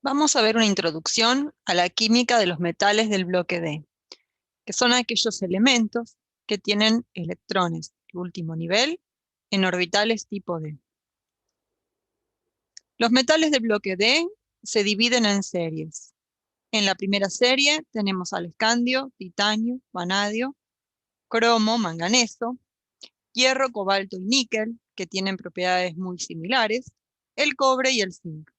Vamos a ver una introducción a la química de los metales del bloque D, que son aquellos elementos que tienen electrones de último nivel en orbitales tipo D. Los metales del bloque D se dividen en series. En la primera serie tenemos al escandio, titanio, vanadio, cromo, manganeso, hierro, cobalto y níquel, que tienen propiedades muy similares, el cobre y el zinc.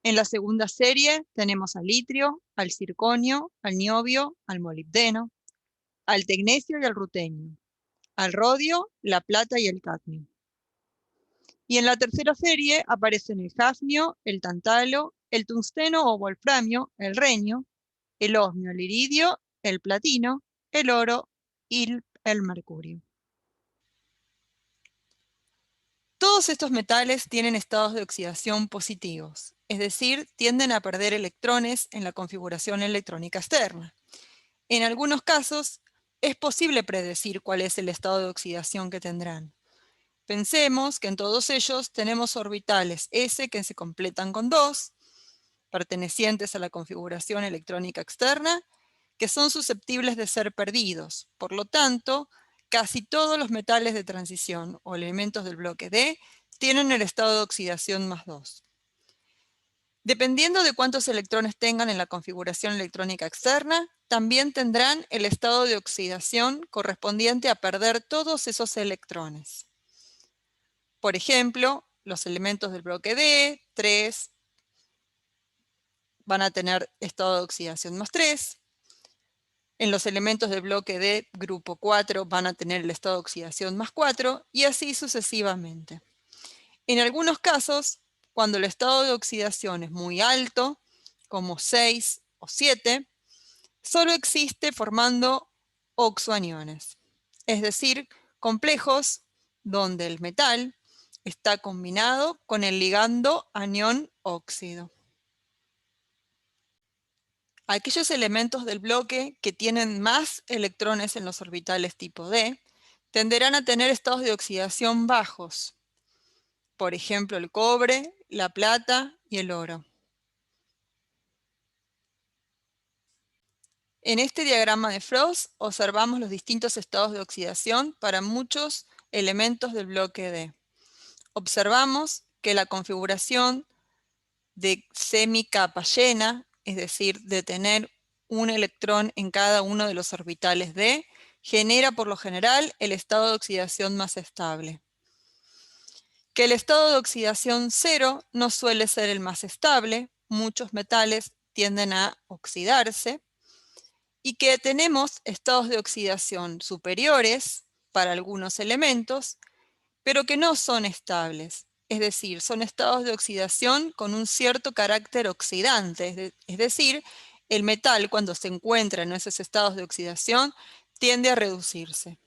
En la segunda serie tenemos al itrio, al circonio, al niobio, al molibdeno, al tecnecio y al rutenio, al rodio, la plata y el cadmio. Y en la tercera serie aparecen el hafnio, el tantalo, el tungsteno o wolframio, el renio, el osmio, el iridio, el platino, el oro y el mercurio. Todos estos metales tienen estados de oxidación positivos, es decir, tienden a perder electrones en la configuración electrónica externa. En algunos casos, es posible predecir cuál es el estado de oxidación que tendrán. Pensemos que en todos ellos tenemos orbitales S que se completan con 2, pertenecientes a la configuración electrónica externa, que son susceptibles de ser perdidos. Por lo tanto, casi todos los metales de transición o elementos del bloque D tienen el estado de oxidación +2. Dependiendo de cuántos electrones tengan en la configuración electrónica externa, también tendrán el estado de oxidación correspondiente a perder todos esos electrones. Por ejemplo, los elementos del bloque D, 3, van a tener estado de oxidación +3. En los elementos del bloque D, grupo 4, van a tener el estado de oxidación +4 y así sucesivamente. En algunos casos, cuando el estado de oxidación es muy alto, como 6 o 7, solo existe formando oxoaniones, es decir, complejos donde el metal está combinado con el ligando anión óxido. Aquellos elementos del bloque que tienen más electrones en los orbitales tipo D tenderán a tener estados de oxidación bajos, por ejemplo el cobre, la plata y el oro. En este diagrama de Frost observamos los distintos estados de oxidación para muchos elementos del bloque D. Observamos que la configuración de semicapa llena, es decir, de tener un electrón en cada uno de los orbitales D, genera por lo general el estado de oxidación más estable. Que el estado de oxidación 0 no suele ser el más estable, muchos metales tienden a oxidarse, y que tenemos estados de oxidación superiores para algunos elementos, pero que no son estables. Es decir, son estados de oxidación con un cierto carácter oxidante. Es decir, el metal cuando se encuentra en esos estados de oxidación tiende a reducirse.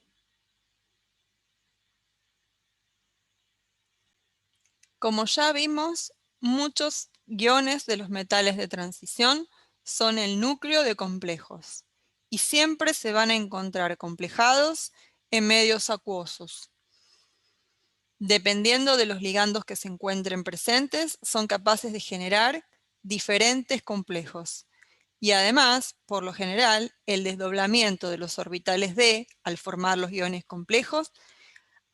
Como ya vimos, muchos iones de los metales de transición son el núcleo de complejos y siempre se van a encontrar complejados en medios acuosos. Dependiendo de los ligandos que se encuentren presentes, son capaces de generar diferentes complejos. Y además, por lo general, el desdoblamiento de los orbitales D al formar los iones complejos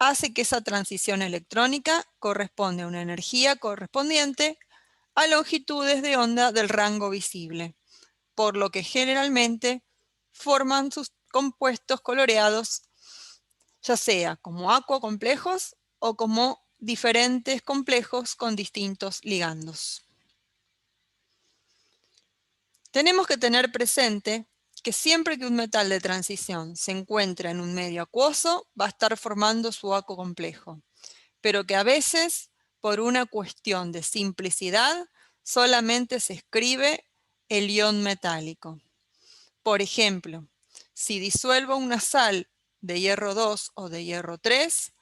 hace que esa transición electrónica corresponda a una energía correspondiente a longitudes de onda del rango visible, por lo que generalmente forman sus compuestos coloreados, ya sea como acuacomplejos o como diferentes complejos con distintos ligandos. Tenemos que tener presente que siempre que un metal de transición se encuentra en un medio acuoso, va a estar formando su acuo complejo, pero que a veces, por una cuestión de simplicidad, solamente se escribe el ion metálico. Por ejemplo, si disuelvo una sal de hierro 2 o de hierro 3,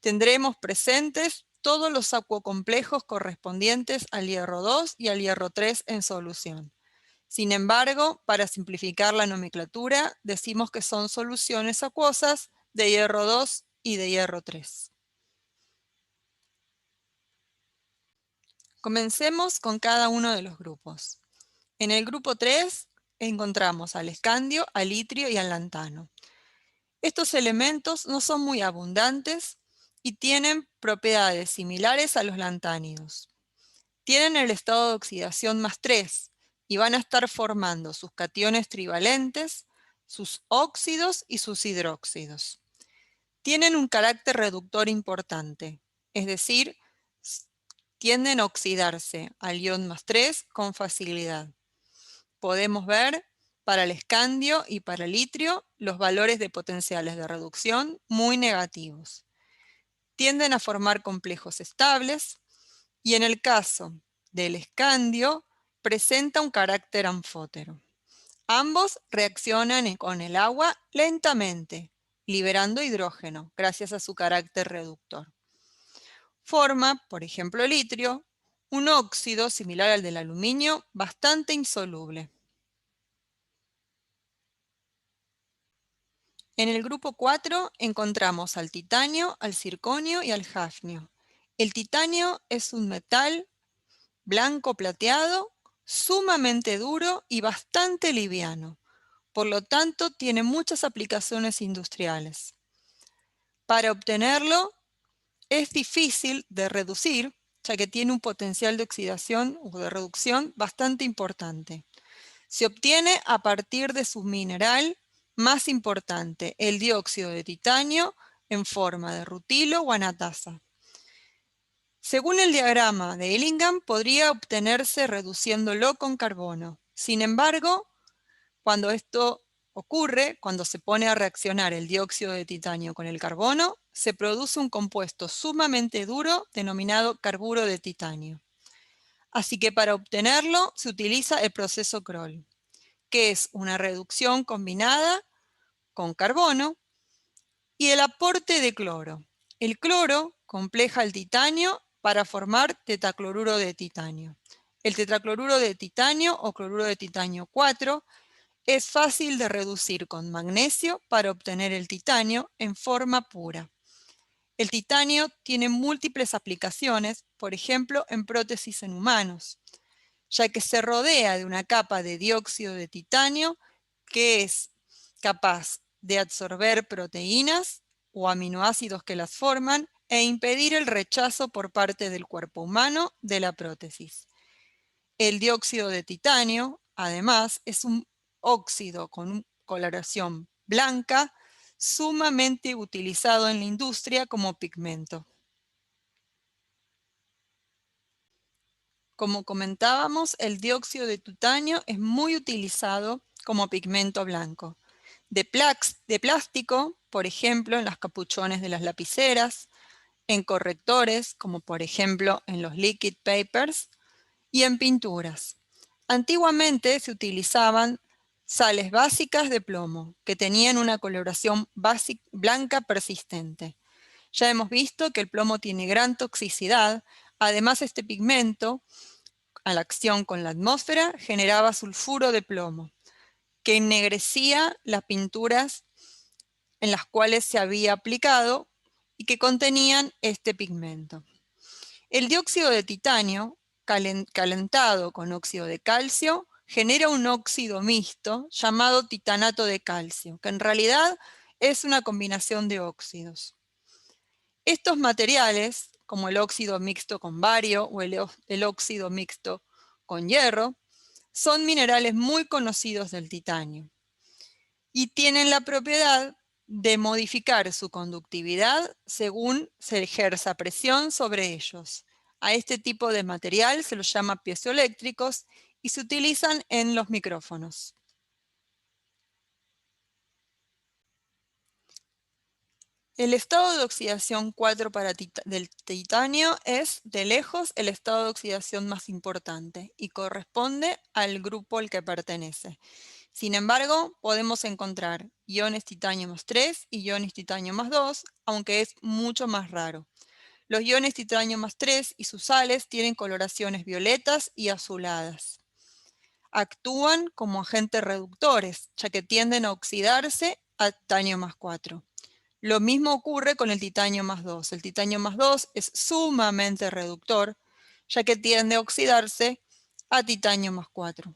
tendremos presentes todos los acuocomplejos correspondientes al hierro 2 y al hierro 3 en solución. Sin embargo, para simplificar la nomenclatura, decimos que son soluciones acuosas de hierro 2 y de hierro 3. Comencemos con cada uno de los grupos. En el grupo 3 encontramos al escandio, al itrio y al lantano. Estos elementos no son muy abundantes y tienen propiedades similares a los lantánidos. Tienen el estado de oxidación +3 y van a estar formando sus cationes trivalentes, sus óxidos y sus hidróxidos. Tienen un carácter reductor importante, es decir, tienden a oxidarse al ion +3 con facilidad. Podemos ver para el escandio y para el itrio los valores de potenciales de reducción muy negativos. Tienden a formar complejos estables y en el caso del escandio presenta un carácter anfótero. Ambos reaccionan con el agua lentamente, liberando hidrógeno gracias a su carácter reductor. Forma, por ejemplo, el itrio, un óxido similar al del aluminio bastante insoluble. En el grupo 4 encontramos al titanio, al circonio y al hafnio. El titanio es un metal blanco plateado, sumamente duro y bastante liviano. Por lo tanto, tiene muchas aplicaciones industriales. Para obtenerlo es difícil de reducir, ya que tiene un potencial de oxidación o de reducción bastante importante. Se obtiene a partir de su mineral más importante, el dióxido de titanio en forma de rutilo o anatasa. Según el diagrama de Ellingham, podría obtenerse reduciéndolo con carbono. Sin embargo, cuando esto ocurre, cuando se pone a reaccionar el dióxido de titanio con el carbono, se produce un compuesto sumamente duro denominado carburo de titanio. Así que para obtenerlo se utiliza el proceso Kroll, que es una reducción combinada con carbono y el aporte de cloro. El cloro compleja el titanio para formar tetacloruro de titanio. El tetracloruro de titanio o cloruro de titanio 4 es fácil de reducir con magnesio para obtener el titanio en forma pura. El titanio tiene múltiples aplicaciones, por ejemplo, en prótesis en humanos, ya que se rodea de una capa de dióxido de titanio que es capaz de absorber proteínas o aminoácidos que las forman e impedir el rechazo por parte del cuerpo humano de la prótesis. El dióxido de titanio, además, es un óxido con una coloración blanca sumamente utilizado en la industria como pigmento. Como comentábamos, el dióxido de titanio es muy utilizado como pigmento blanco. De plástico, por ejemplo, en los capuchones de las lapiceras, en correctores, como por ejemplo en los liquid papers, y en pinturas. Antiguamente se utilizaban sales básicas de plomo, que tenían una coloración blanca persistente. Ya hemos visto que el plomo tiene gran toxicidad. Además, este pigmento, a la acción con la atmósfera, generaba sulfuro de plomo, que ennegrecía las pinturas en las cuales se había aplicado y que contenían este pigmento. El dióxido de titanio, calentado con óxido de calcio, genera un óxido mixto llamado titanato de calcio, que en realidad es una combinación de óxidos. Estos materiales, como el óxido mixto con bario o el óxido mixto con hierro, son minerales muy conocidos del titanio y tienen la propiedad de modificar su conductividad según se ejerza presión sobre ellos. A este tipo de material se los llama piezoeléctricos y se utilizan en los micrófonos. El estado de oxidación 4 del titanio es, de lejos, el estado de oxidación más importante y corresponde al grupo al que pertenece. Sin embargo, podemos encontrar iones titanio +3 y iones titanio +2, aunque es mucho más raro. Los iones titanio +3 y sus sales tienen coloraciones violetas y azuladas. Actúan como agentes reductores, ya que tienden a oxidarse a titanio +4. Lo mismo ocurre con el titanio +2. El titanio +2 es sumamente reductor, ya que tiende a oxidarse a titanio más 4.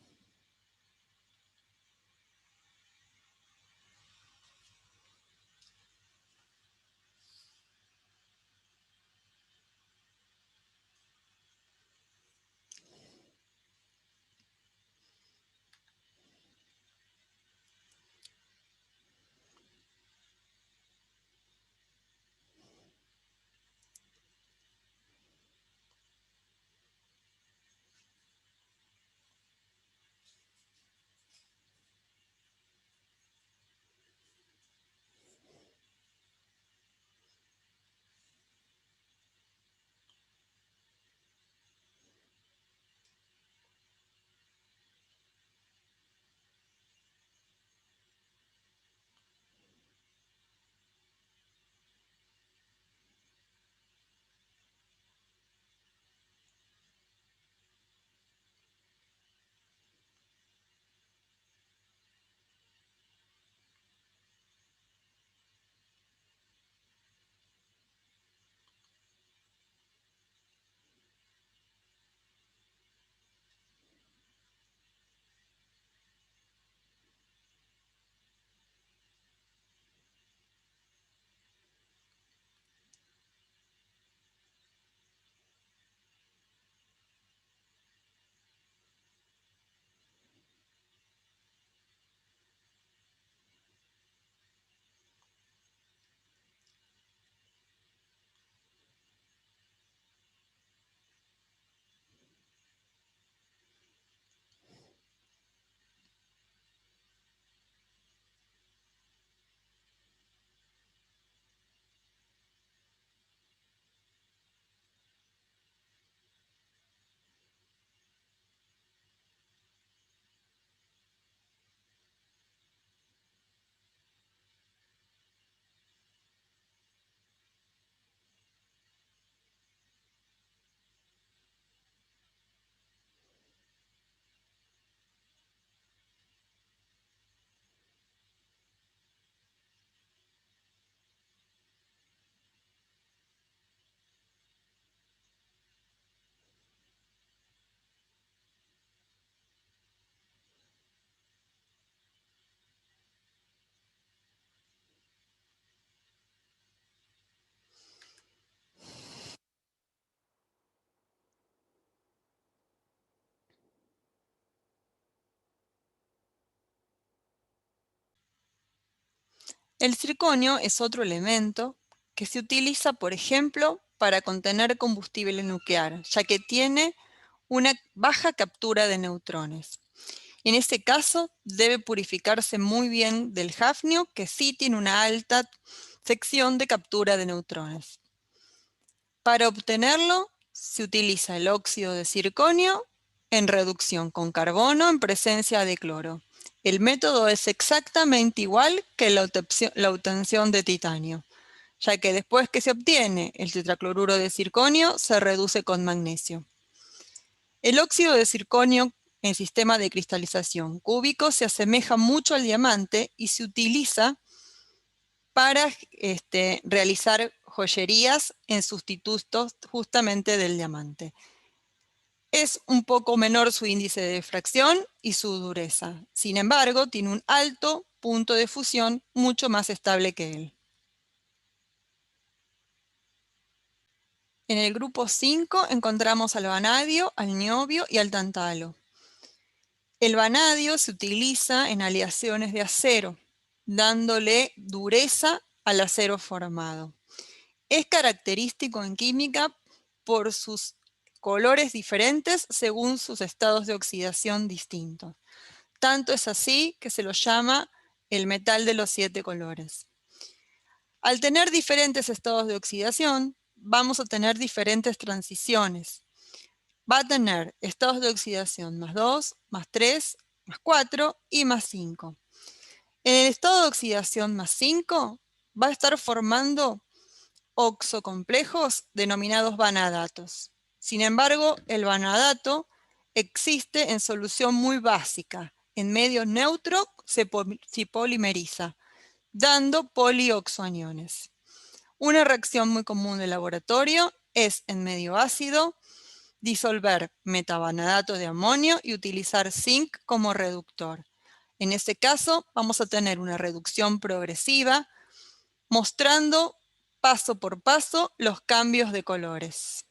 El circonio es otro elemento que se utiliza, por ejemplo, para contener combustible nuclear, ya que tiene una baja captura de neutrones. En este caso, debe purificarse muy bien del hafnio, que sí tiene una alta sección de captura de neutrones. Para obtenerlo, se utiliza el óxido de circonio en reducción con carbono en presencia de cloro. El método es exactamente igual que la obtención de titanio, ya que después que se obtiene el tetracloruro de circonio, se reduce con magnesio. El óxido de circonio en sistema de cristalización cúbico se asemeja mucho al diamante y se utiliza para realizar joyerías en sustitutos justamente del diamante. Es un poco menor su índice de difracción y su dureza. Sin embargo, tiene un alto punto de fusión mucho más estable que él. En el grupo 5 encontramos al vanadio, al niobio y al tantalo. El vanadio se utiliza en aleaciones de acero, dándole dureza al acero formado. Es característico en química por sus colores diferentes según sus estados de oxidación distintos. Tanto es así que se lo llama el metal de los 7 colores. Al tener diferentes estados de oxidación, vamos a tener diferentes transiciones. Va a tener estados de oxidación más 2, más 3, más 4 y más 5. En el estado de oxidación más 5 va a estar formando oxocomplejos denominados vanadatos. Sin embargo, el vanadato existe en solución muy básica. En medio neutro se polimeriza, dando polioxoaniones. Una reacción muy común de laboratorio es en medio ácido, disolver metavanadato de amonio y utilizar zinc como reductor. En este caso, vamos a tener una reducción progresiva, mostrando paso por paso los cambios de colores.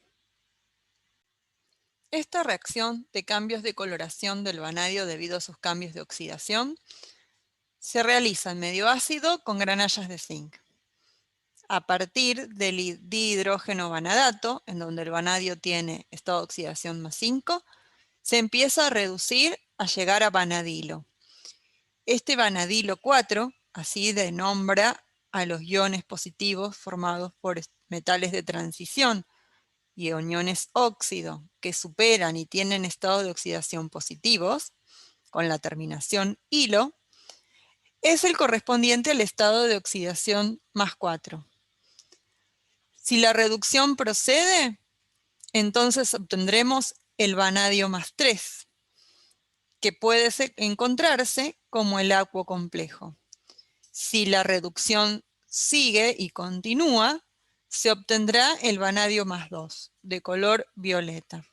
Esta reacción de cambios de coloración del vanadio debido a sus cambios de oxidación se realiza en medio ácido con granallas de zinc. A partir del dihidrógeno vanadato, en donde el vanadio tiene estado de oxidación más 5, se empieza a reducir a llegar a vanadilo. Este vanadilo 4, así denombra a los iones positivos formados por metales de transición y aniones óxido que superan y tienen estado de oxidación positivos, con la terminación hilo, es el correspondiente al estado de oxidación más 4. Si la reducción procede, entonces obtendremos el vanadio más 3, que puede encontrarse como el aquo complejo. Si la reducción sigue y continúa, se obtendrá el vanadio más 2, de color violeta.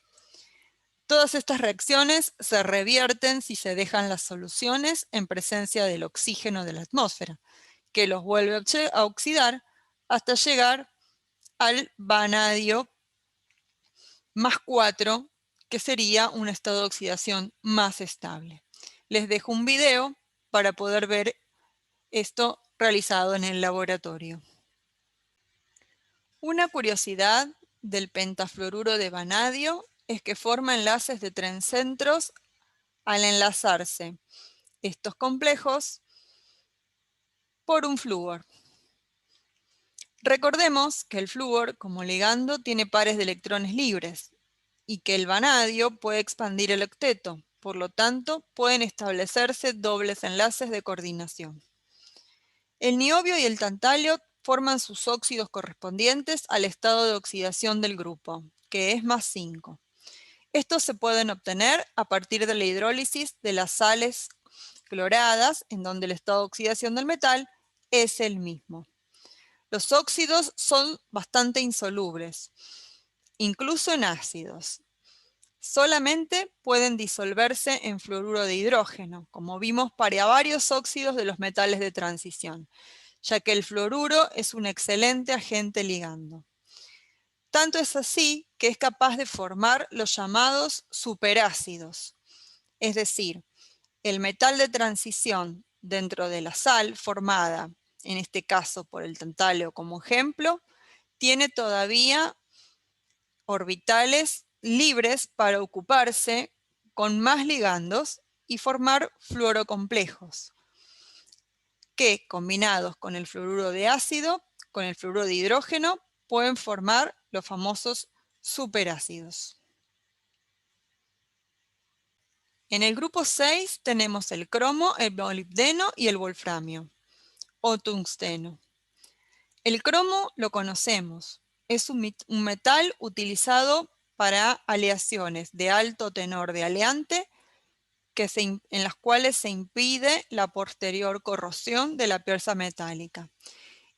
Todas estas reacciones se revierten si se dejan las soluciones en presencia del oxígeno de la atmósfera, que los vuelve a oxidar hasta llegar al vanadio más 4, que sería un estado de oxidación más estable. Les dejo un video para poder ver esto realizado en el laboratorio. Una curiosidad del pentafluoruro de vanadio es que forma enlaces de trencentros al enlazarse estos complejos por un flúor. Recordemos que el flúor, como ligando, tiene pares de electrones libres y que el vanadio puede expandir el octeto, por lo tanto, pueden establecerse dobles enlaces de coordinación. El niobio y el tantalio forman sus óxidos correspondientes al estado de oxidación del grupo, que es más 5. Estos se pueden obtener a partir de la hidrólisis de las sales cloradas, en donde el estado de oxidación del metal es el mismo. Los óxidos son bastante insolubles, incluso en ácidos. Solamente pueden disolverse en fluoruro de hidrógeno, como vimos para varios óxidos de los metales de transición, ya que el fluoruro es un excelente agente ligando. Tanto es así que es capaz de formar los llamados superácidos, es decir, el metal de transición dentro de la sal formada, en este caso por el tantalio como ejemplo, tiene todavía orbitales libres para ocuparse con más ligandos y formar fluorocomplejos, que combinados con el fluoruro de ácido, con el fluoruro de hidrógeno, pueden formar los famosos superácidos. En el grupo 6 tenemos el cromo, el molibdeno y el wolframio, o tungsteno. El cromo lo conocemos, es un metal utilizado para aleaciones de alto tenor de aleante en las cuales se impide la posterior corrosión de la pieza metálica.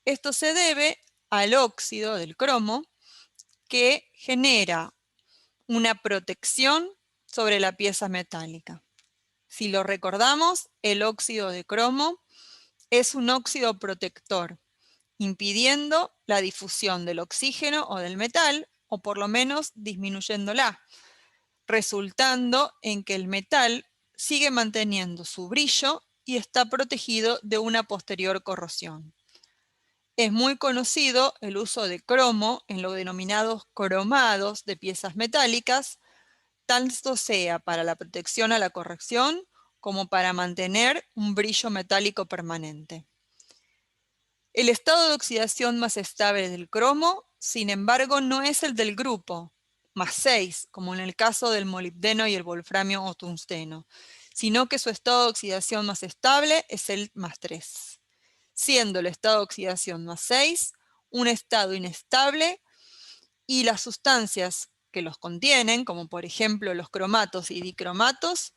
Esto se debe al óxido del cromo que genera una protección sobre la pieza metálica. Si lo recordamos, el óxido de cromo es un óxido protector, impidiendo la difusión del oxígeno o del metal, o por lo menos disminuyéndola, resultando en que el metal sigue manteniendo su brillo y está protegido de una posterior corrosión. Es muy conocido el uso de cromo en los denominados cromados de piezas metálicas, tanto sea para la protección a la corrección como para mantener un brillo metálico permanente. El estado de oxidación más estable del cromo, sin embargo, no es el del grupo, más 6, como en el caso del molibdeno y el wolframio o tungsteno, sino que su estado de oxidación más estable es el más 3, siendo el estado de oxidación más 6 un estado inestable y las sustancias que los contienen, como por ejemplo los cromatos y dicromatos,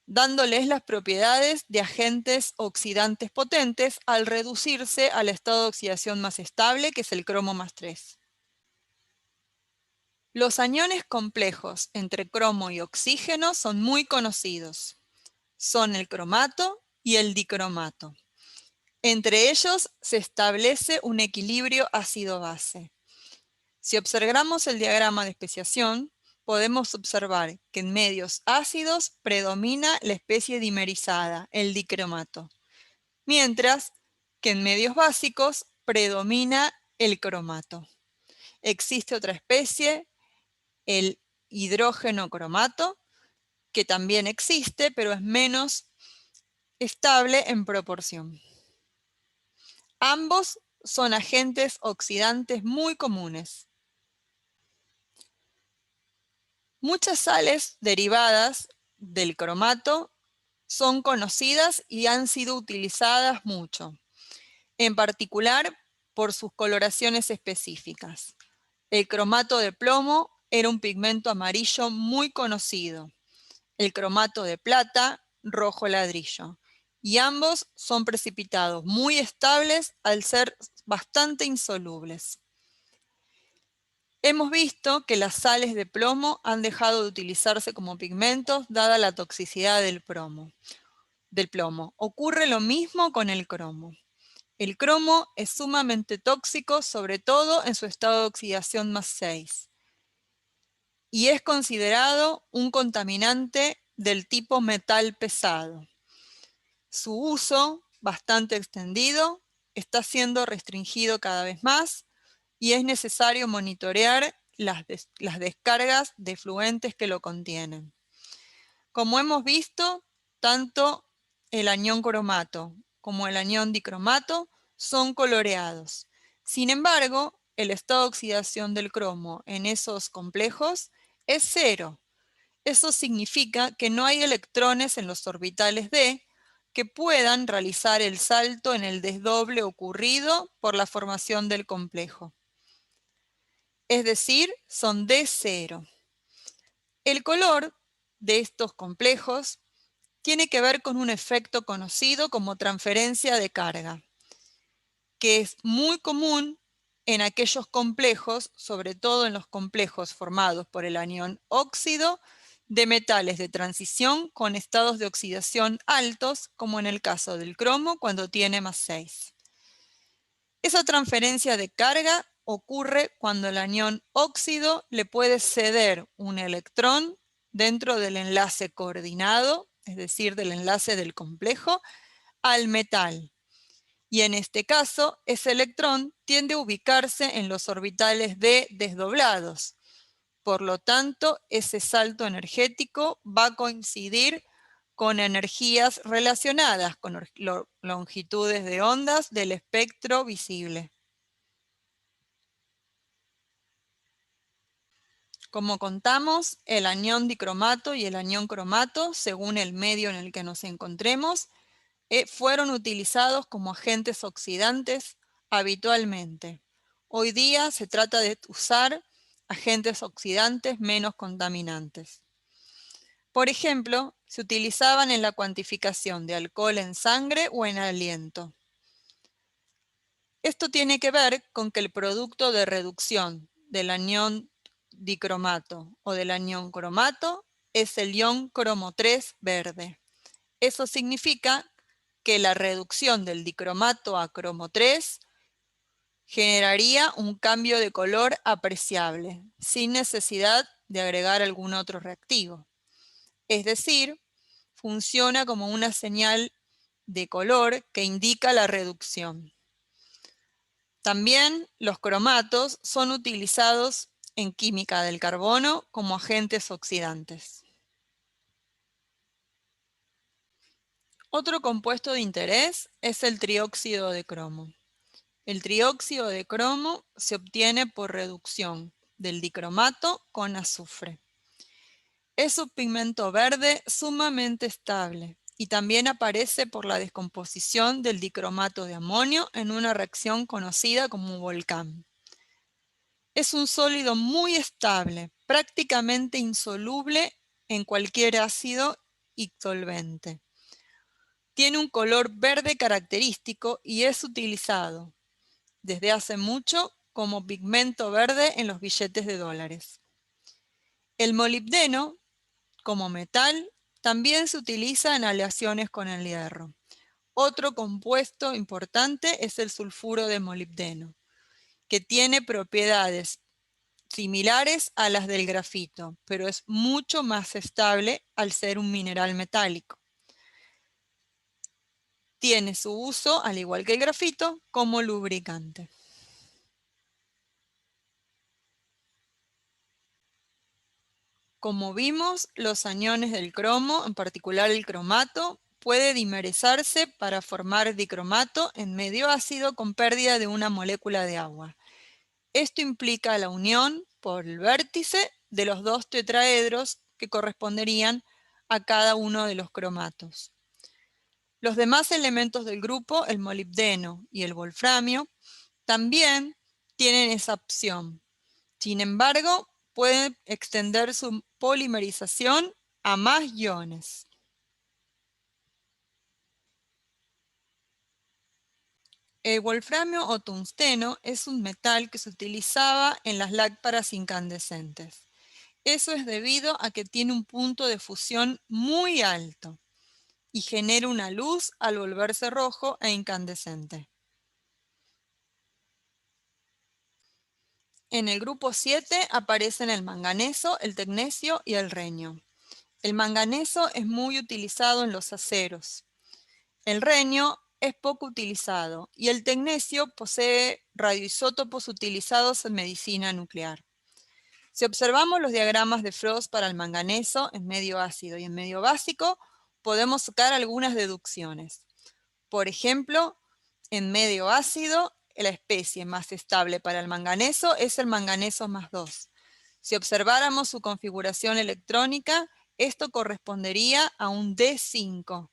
dándoles las propiedades de agentes oxidantes potentes al reducirse al estado de oxidación más estable, que es el cromo más 3. Los aniones complejos entre cromo y oxígeno son muy conocidos. Son el cromato y el dicromato. Entre ellos se establece un equilibrio ácido-base. Si observamos el diagrama de especiación, podemos observar que en medios ácidos predomina la especie dimerizada, el dicromato, mientras que en medios básicos predomina el cromato. Existe otra especie, el hidrógeno cromato, que también existe, pero es menos estable en proporción. Ambos son agentes oxidantes muy comunes. Muchas sales derivadas del cromato son conocidas y han sido utilizadas mucho, en particular por sus coloraciones específicas. El cromato de plomo era un pigmento amarillo muy conocido. El cromato de plata, rojo ladrillo. Y ambos son precipitados muy estables al ser bastante insolubles. Hemos visto que las sales de plomo han dejado de utilizarse como pigmentos dada la toxicidad del plomo. Ocurre lo mismo con el cromo. El cromo es sumamente tóxico, sobre todo en su estado de oxidación +6, y es considerado un contaminante del tipo metal pesado. Su uso, bastante extendido, está siendo restringido cada vez más y es necesario monitorear las descargas de efluentes que lo contienen. Como hemos visto, tanto el anión cromato como el anión dicromato son coloreados. Sin embargo, el estado de oxidación del cromo en esos complejos es 0. Eso significa que no hay electrones en los orbitales d que puedan realizar el salto en el desdoble ocurrido por la formación del complejo. Es decir, son D0. El color de estos complejos tiene que ver con un efecto conocido como transferencia de carga, que es muy común en aquellos complejos, sobre todo en los complejos formados por el anión óxido, de metales de transición con estados de oxidación altos, como en el caso del cromo cuando tiene +6. Esa transferencia de carga ocurre cuando el anión óxido le puede ceder un electrón dentro del enlace coordinado, es decir, del enlace del complejo, al metal. Y en este caso, ese electrón tiende a ubicarse en los orbitales d desdoblados. Por lo tanto, ese salto energético va a coincidir con energías relacionadas con longitudes de ondas del espectro visible. Como contamos, el anión dicromato y el anión cromato, según el medio en el que nos encontremos, fueron utilizados como agentes oxidantes habitualmente. Hoy día se trata de usar agentes oxidantes menos contaminantes. Por ejemplo, se utilizaban en la cuantificación de alcohol en sangre o en aliento. Esto tiene que ver con que el producto de reducción del anión dicromato o del anión cromato es el ion cromo 3 verde. Eso significa que la reducción del dicromato a cromo 3 generaría un cambio de color apreciable, sin necesidad de agregar algún otro reactivo. Es decir, funciona como una señal de color que indica la reducción. También los cromatos son utilizados en química del carbono como agentes oxidantes. Otro compuesto de interés es el trióxido de cromo. El trióxido de cromo se obtiene por reducción del dicromato con azufre. Es un pigmento verde sumamente estable y también aparece por la descomposición del dicromato de amonio en una reacción conocida como volcán. Es un sólido muy estable, prácticamente insoluble en cualquier ácido y solvente. Tiene un color verde característico y es utilizado desde hace mucho como pigmento verde en los billetes de dólares. El molibdeno, como metal, también se utiliza en aleaciones con el hierro. Otro compuesto importante es el sulfuro de molibdeno, que tiene propiedades similares a las del grafito, pero es mucho más estable al ser un mineral metálico. Tiene su uso, al igual que el grafito, como lubricante. Como vimos, los aniones del cromo, en particular el cromato, puede dimerizarse para formar dicromato en medio ácido con pérdida de una molécula de agua. Esto implica la unión por el vértice de los dos tetraedros que corresponderían a cada uno de los cromatos. Los demás elementos del grupo, el molibdeno y el wolframio, también tienen esa opción. Sin embargo, pueden extender su polimerización a más iones. El wolframio o tungsteno es un metal que se utilizaba en las lámparas incandescentes. Eso es debido a que tiene un punto de fusión muy alto y genera una luz al volverse rojo e incandescente. En el grupo 7 aparecen el manganeso, el tecnecio y el renio. El manganeso es muy utilizado en los aceros. El renio es poco utilizado y el tecnecio posee radioisótopos utilizados en medicina nuclear. Si observamos los diagramas de Frost para el manganeso en medio ácido y en medio básico, podemos sacar algunas deducciones. Por ejemplo, en medio ácido, la especie más estable para el manganeso es el manganeso más 2. Si observáramos su configuración electrónica, esto correspondería a un D5,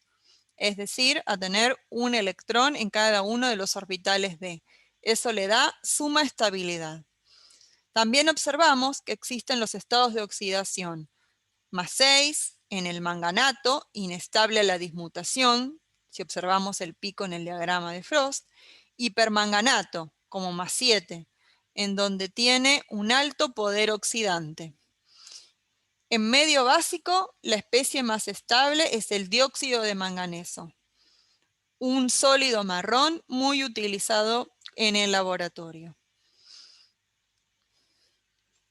es decir, a tener un electrón en cada uno de los orbitales D. Eso le da suma estabilidad. También observamos que existen los estados de oxidación, más 6 en el manganato, inestable a la dismutación, si observamos el pico en el diagrama de Frost, y permanganato, como más 7, en donde tiene un alto poder oxidante. En medio básico, la especie más estable es el dióxido de manganeso, un sólido marrón muy utilizado en el laboratorio.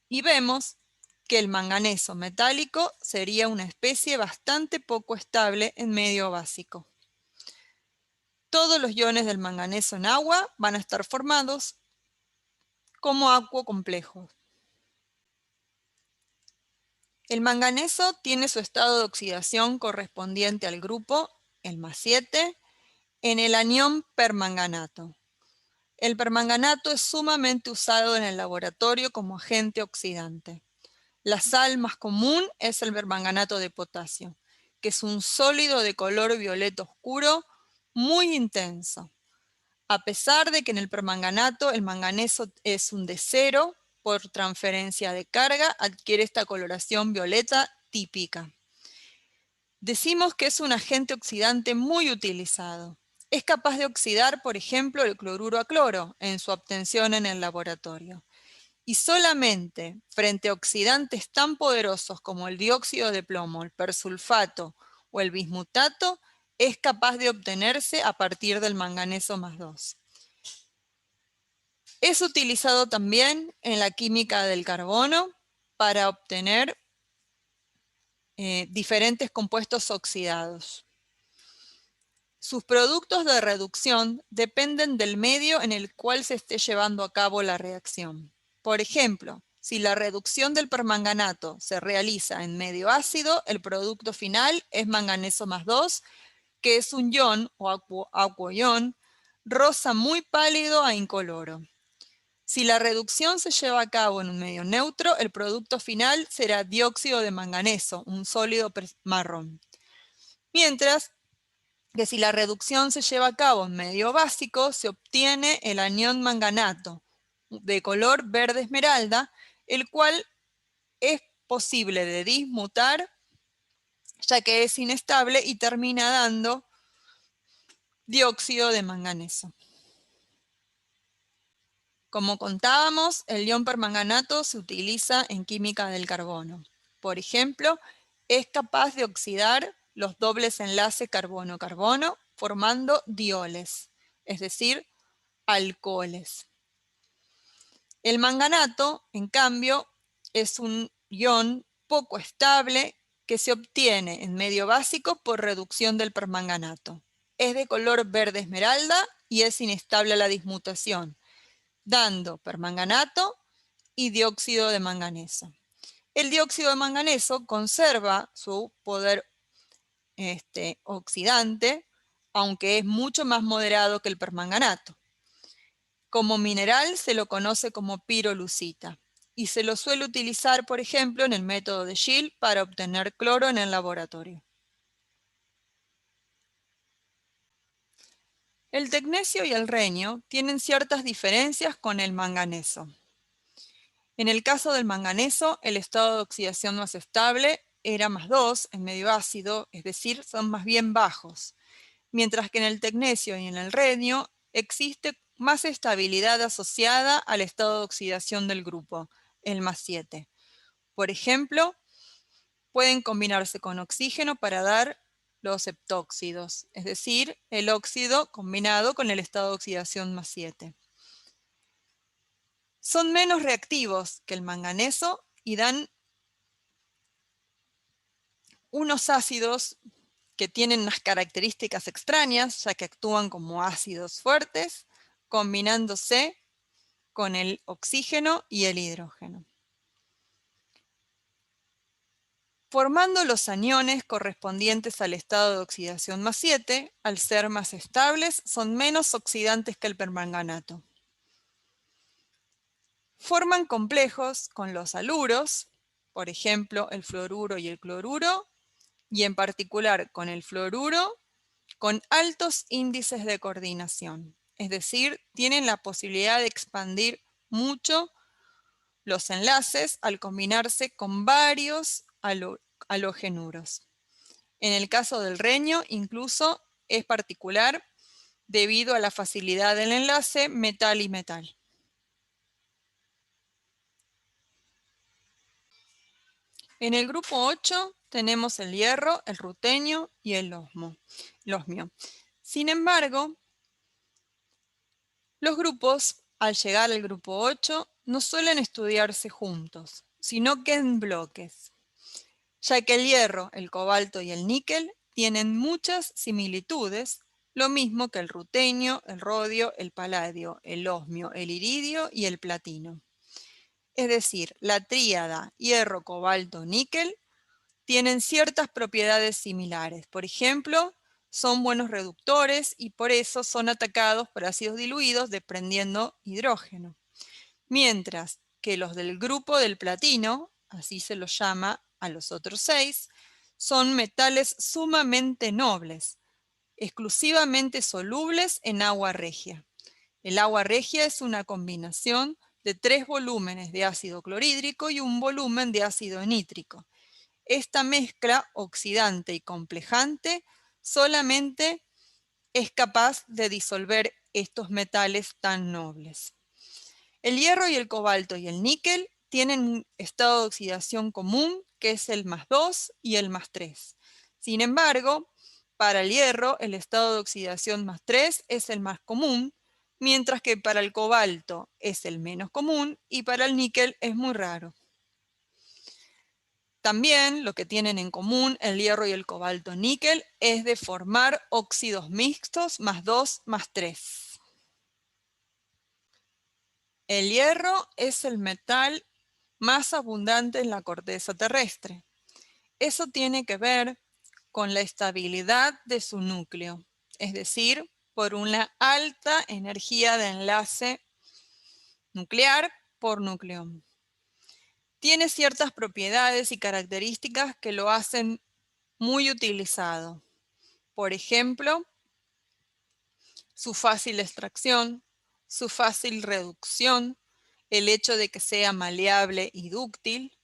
Y vemos que el manganeso metálico sería una especie bastante poco estable en medio básico. Todos los iones del manganeso en agua van a estar formados como acuo complejos. El manganeso tiene su estado de oxidación correspondiente al grupo, el más 7, en el anión permanganato. El permanganato es sumamente usado en el laboratorio como agente oxidante. La sal más común es el permanganato de potasio, que es un sólido de color violeta oscuro muy intenso. A pesar de que en el permanganato el manganeso es un D0, por transferencia de carga adquiere esta coloración violeta típica. Decimos que es un agente oxidante muy utilizado. Es capaz de oxidar, por ejemplo, el cloruro a cloro en su obtención en el laboratorio. Y solamente frente a oxidantes tan poderosos como el dióxido de plomo, el persulfato o el bismutato, es capaz de obtenerse a partir del manganeso más 2. Es utilizado también en la química del carbono para obtener diferentes compuestos oxidados. Sus productos de reducción dependen del medio en el cual se esté llevando a cabo la reacción. Por ejemplo, si la reducción del permanganato se realiza en medio ácido, el producto final es manganeso más 2, que es un ion o acuoión rosa muy pálido a incoloro. Si la reducción se lleva a cabo en un medio neutro, el producto final será dióxido de manganeso, un sólido marrón. Mientras que si la reducción se lleva a cabo en medio básico, se obtiene el anión manganato de color verde esmeralda, el cual es posible de dismutar, ya que es inestable y termina dando dióxido de manganeso. Como contábamos, el ion permanganato se utiliza en química del carbono. Por ejemplo, es capaz de oxidar los dobles enlaces carbono-carbono formando dioles, es decir, alcoholes. El manganato, en cambio, es un ion poco estable que se obtiene en medio básico por reducción del permanganato. Es de color verde esmeralda y es inestable a la dismutación, dando permanganato y dióxido de manganeso. El dióxido de manganeso conserva su poder oxidante, aunque es mucho más moderado que el permanganato. Como mineral se lo conoce como pirolucita y se lo suele utilizar, por ejemplo, en el método de Scheele para obtener cloro en el laboratorio. El tecnecio y el renio tienen ciertas diferencias con el manganeso. En el caso del manganeso, el estado de oxidación más estable era +2 en medio ácido, es decir, son más bien bajos, mientras que en el tecnecio y en el renio existe más estabilidad asociada al estado de oxidación del grupo, el +7. Por ejemplo, pueden combinarse con oxígeno para dar los heptóxidos, es decir, el óxido combinado con el estado de oxidación +7. Son menos reactivos que el manganeso y dan unos ácidos que tienen unas características extrañas, ya que actúan como ácidos fuertes, combinándose con el oxígeno y el hidrógeno, formando los aniones correspondientes al estado de oxidación +7, al ser más estables, son menos oxidantes que el permanganato. Forman complejos con los haluros, por ejemplo, el fluoruro y el cloruro, y en particular con el fluoruro, con altos índices de coordinación. Es decir, tienen la posibilidad de expandir mucho los enlaces al combinarse con varios halogenuros. En el caso del renio, incluso es particular debido a la facilidad del enlace metal y metal. En el grupo 8 tenemos el hierro, el rutenio y el osmio. Sin embargo, los grupos, al llegar al grupo 8, no suelen estudiarse juntos, sino que en bloques, ya que el hierro, el cobalto y el níquel tienen muchas similitudes, lo mismo que el rutenio, el rodio, el paladio, el osmio, el iridio y el platino. Es decir, la tríada hierro, cobalto, níquel tienen ciertas propiedades similares. Por ejemplo, son buenos reductores y por eso son atacados por ácidos diluidos desprendiendo hidrógeno. Mientras que los del grupo del platino, así se los llama a los otros 6, son metales sumamente nobles, exclusivamente solubles en agua regia. El agua regia es una combinación de 3 volúmenes de ácido clorhídrico y un volumen de ácido nítrico. Esta mezcla oxidante y complejante solamente es capaz de disolver estos metales tan nobles. El hierro y el cobalto y el níquel tienen un estado de oxidación común que es el +2 y el +3. Sin embargo, para el hierro el estado de oxidación +3 es el más común, mientras que para el cobalto es el menos común y para el níquel es muy raro. También lo que tienen en común el hierro y el cobalto níquel es de formar óxidos mixtos +2, +3. El hierro es el metal más abundante en la corteza terrestre. Eso tiene que ver con la estabilidad de su núcleo, es decir, por una alta energía de enlace nuclear por núcleo. Tiene ciertas propiedades y características que lo hacen muy utilizado. Por ejemplo, su fácil extracción, su fácil reducción, el hecho de que sea maleable y dúctil,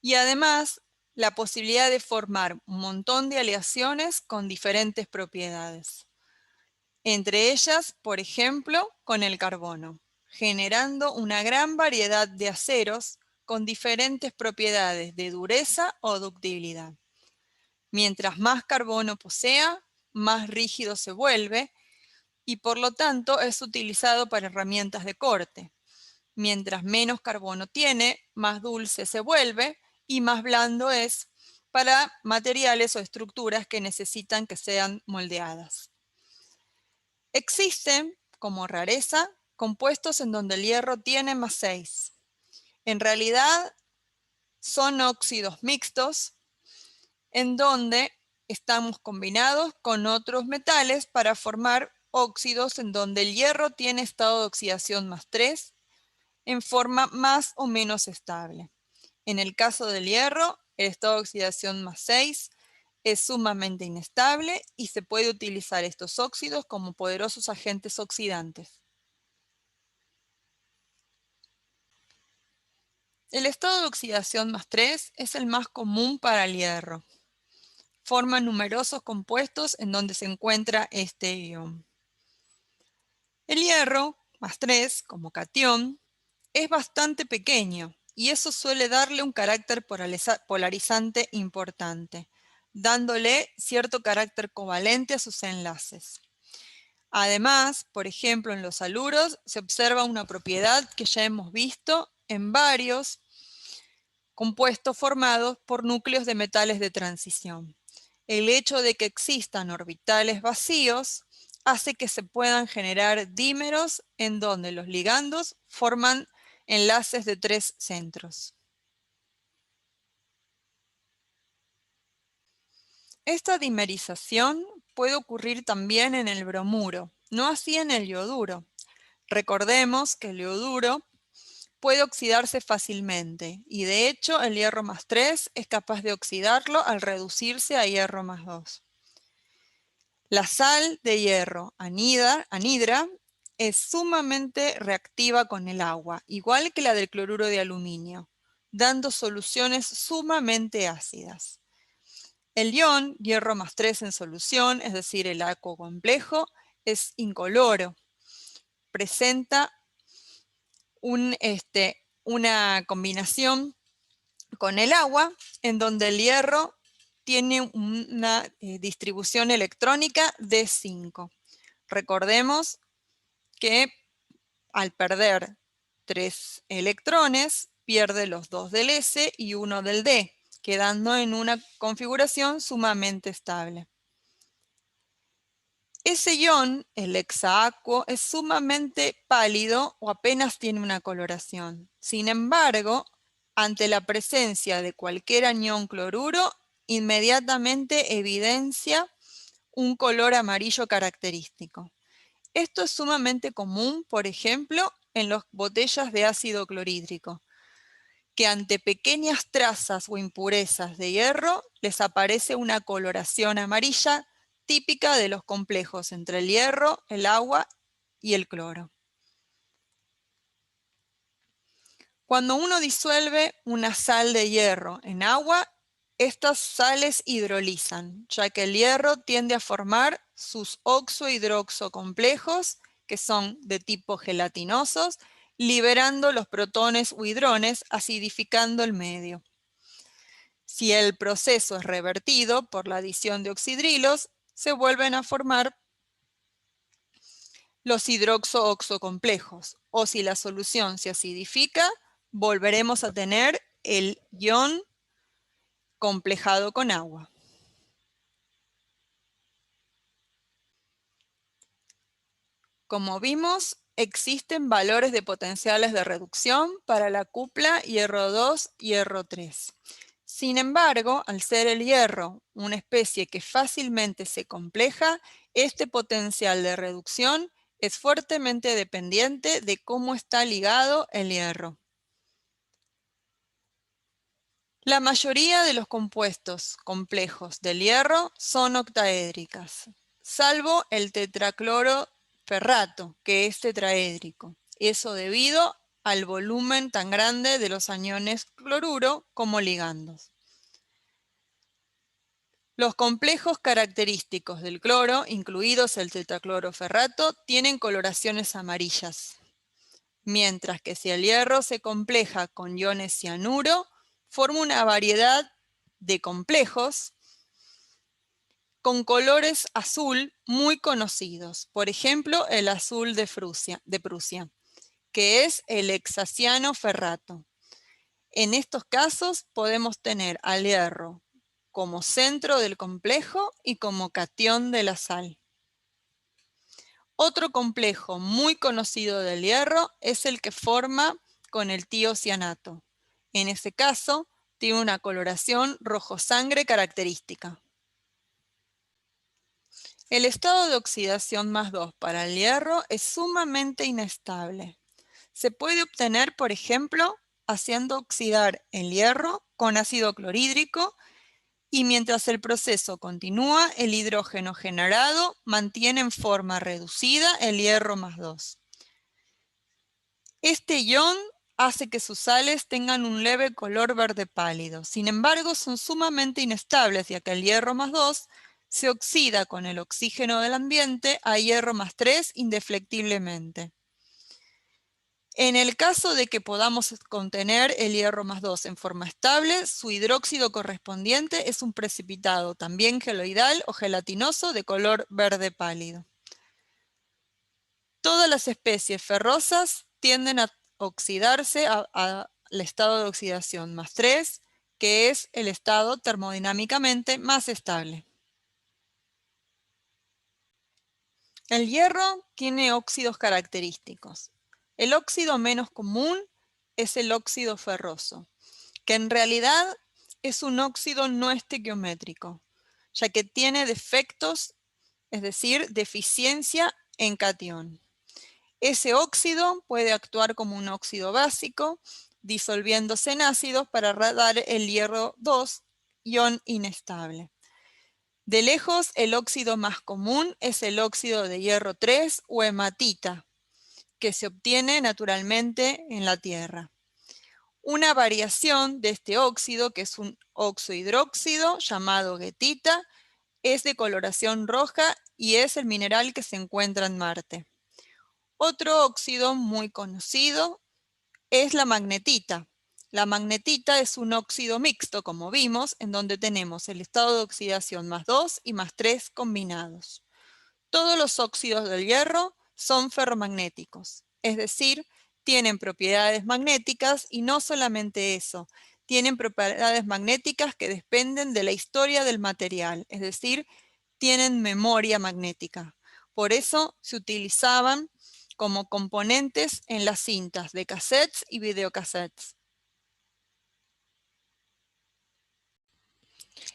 y además la posibilidad de formar un montón de aleaciones con diferentes propiedades. Entre ellas, por ejemplo, con el carbono, generando una gran variedad de aceros con diferentes propiedades de dureza o ductilidad. Mientras más carbono posea, más rígido se vuelve y por lo tanto es utilizado para herramientas de corte. Mientras menos carbono tiene, más dulce se vuelve y más blando es para materiales o estructuras que necesitan que sean moldeadas. Existen, como rareza, compuestos en donde el hierro tiene más 6. En realidad son óxidos mixtos en donde estamos combinados con otros metales para formar óxidos en donde el hierro tiene estado de oxidación más 3 en forma más o menos estable. En el caso del hierro, el estado de oxidación más 6 es sumamente inestable y se puede utilizar estos óxidos como poderosos agentes oxidantes. El estado de oxidación más 3 es el más común para el hierro. Forma numerosos compuestos en donde se encuentra este ion. El hierro, más 3, como catión, es bastante pequeño y eso suele darle un carácter polarizante importante, dándole cierto carácter covalente a sus enlaces. Además, por ejemplo, en los haluros se observa una propiedad que ya hemos visto en varios compuestos formados por núcleos de metales de transición. El hecho de que existan orbitales vacíos hace que se puedan generar dímeros en donde los ligandos forman enlaces de 3 centros. Esta dimerización puede ocurrir también en el bromuro, no así en el yoduro. Recordemos que el yoduro puede oxidarse fácilmente y de hecho el hierro más 3 es capaz de oxidarlo al reducirse a hierro más 2. La sal de hierro anhidra es sumamente reactiva con el agua, igual que la del cloruro de aluminio, dando soluciones sumamente ácidas. El ion hierro más 3 en solución, es decir, el aquo complejo, es incoloro. Presenta una combinación con el agua en donde el hierro tiene una distribución electrónica de 5. Recordemos que al perder 3 electrones, pierde los 2 del S y 1 del D, quedando en una configuración sumamente estable. Ese ion, el hexaacuo, es sumamente pálido o apenas tiene una coloración. Sin embargo, ante la presencia de cualquier anión cloruro, inmediatamente evidencia un color amarillo característico. Esto es sumamente común, por ejemplo, en las botellas de ácido clorhídrico, que ante pequeñas trazas o impurezas de hierro les aparece una coloración amarilla típica de los complejos entre el hierro, el agua y el cloro. Cuando uno disuelve una sal de hierro en agua, estas sales hidrolizan, ya que el hierro tiende a formar sus oxo-hidroxo complejos, que son de tipo gelatinosos, liberando los protones o hidrones, acidificando el medio. Si el proceso es revertido por la adición de oxidrilos, se vuelven a formar los hidroxo-oxo complejos, o si la solución se acidifica, volveremos a tener el ion complejado con agua. Como vimos, existen valores de potenciales de reducción para la cupla hierro 2 y hierro 3. Sin embargo, al ser el hierro una especie que fácilmente se compleja, este potencial de reducción es fuertemente dependiente de cómo está ligado el hierro. La mayoría de los compuestos complejos del hierro son octaédricas, salvo el tetracloroferrato, que es tetraédrico. Eso debido al volumen tan grande de los aniones cloruro como ligandos. Los complejos característicos del cloro, incluidos el tetracloroferrato, tienen coloraciones amarillas. mientras que si el hierro se compleja con iones cianuro, forma una variedad de complejos con colores azul muy conocidos. Por ejemplo, el azul de Prusia, que es el hexaciano ferrato. En estos casos podemos tener al hierro como centro del complejo y como catión de la sal. Otro complejo muy conocido del hierro es el que forma con el tiocianato. En ese caso, tiene una coloración rojo sangre característica. El estado de oxidación +2 para el hierro es sumamente inestable. Se puede obtener, por ejemplo, haciendo oxidar el hierro con ácido clorhídrico y mientras el proceso continúa, el hidrógeno generado mantiene en forma reducida el hierro +2. Este ion hace que sus sales tengan un leve color verde pálido. Sin embargo, son sumamente inestables, ya que el hierro +2 se oxida con el oxígeno del ambiente a hierro +3 indeflectiblemente. En el caso de que podamos contener el hierro +2 en forma estable, su hidróxido correspondiente es un precipitado, también geloidal o gelatinoso de color verde pálido. Todas las especies ferrosas tienden a oxidarse al estado de oxidación +3, que es el estado termodinámicamente más estable. El hierro tiene óxidos característicos. El óxido menos común es el óxido ferroso, que en realidad es un óxido no estequiométrico, ya que tiene defectos, es decir, deficiencia en catión. Ese óxido puede actuar como un óxido básico, disolviéndose en ácidos para dar el hierro 2, ion inestable. De lejos, el óxido más común es el óxido de hierro 3 o hematita, que se obtiene naturalmente en la tierra. Una variación de este óxido, que es un oxohidróxido llamado guetita, es de coloración roja y es el mineral que se encuentra en Marte. Otro óxido muy conocido es la magnetita. La magnetita es un óxido mixto, como vimos, en donde tenemos el estado de oxidación +2 y +3 combinados. Todos los óxidos del hierro son ferromagnéticos, es decir, tienen propiedades magnéticas y no solamente eso, tienen propiedades magnéticas que dependen de la historia del material, es decir, tienen memoria magnética. Por eso se utilizaban como componentes en las cintas de cassettes y videocassettes.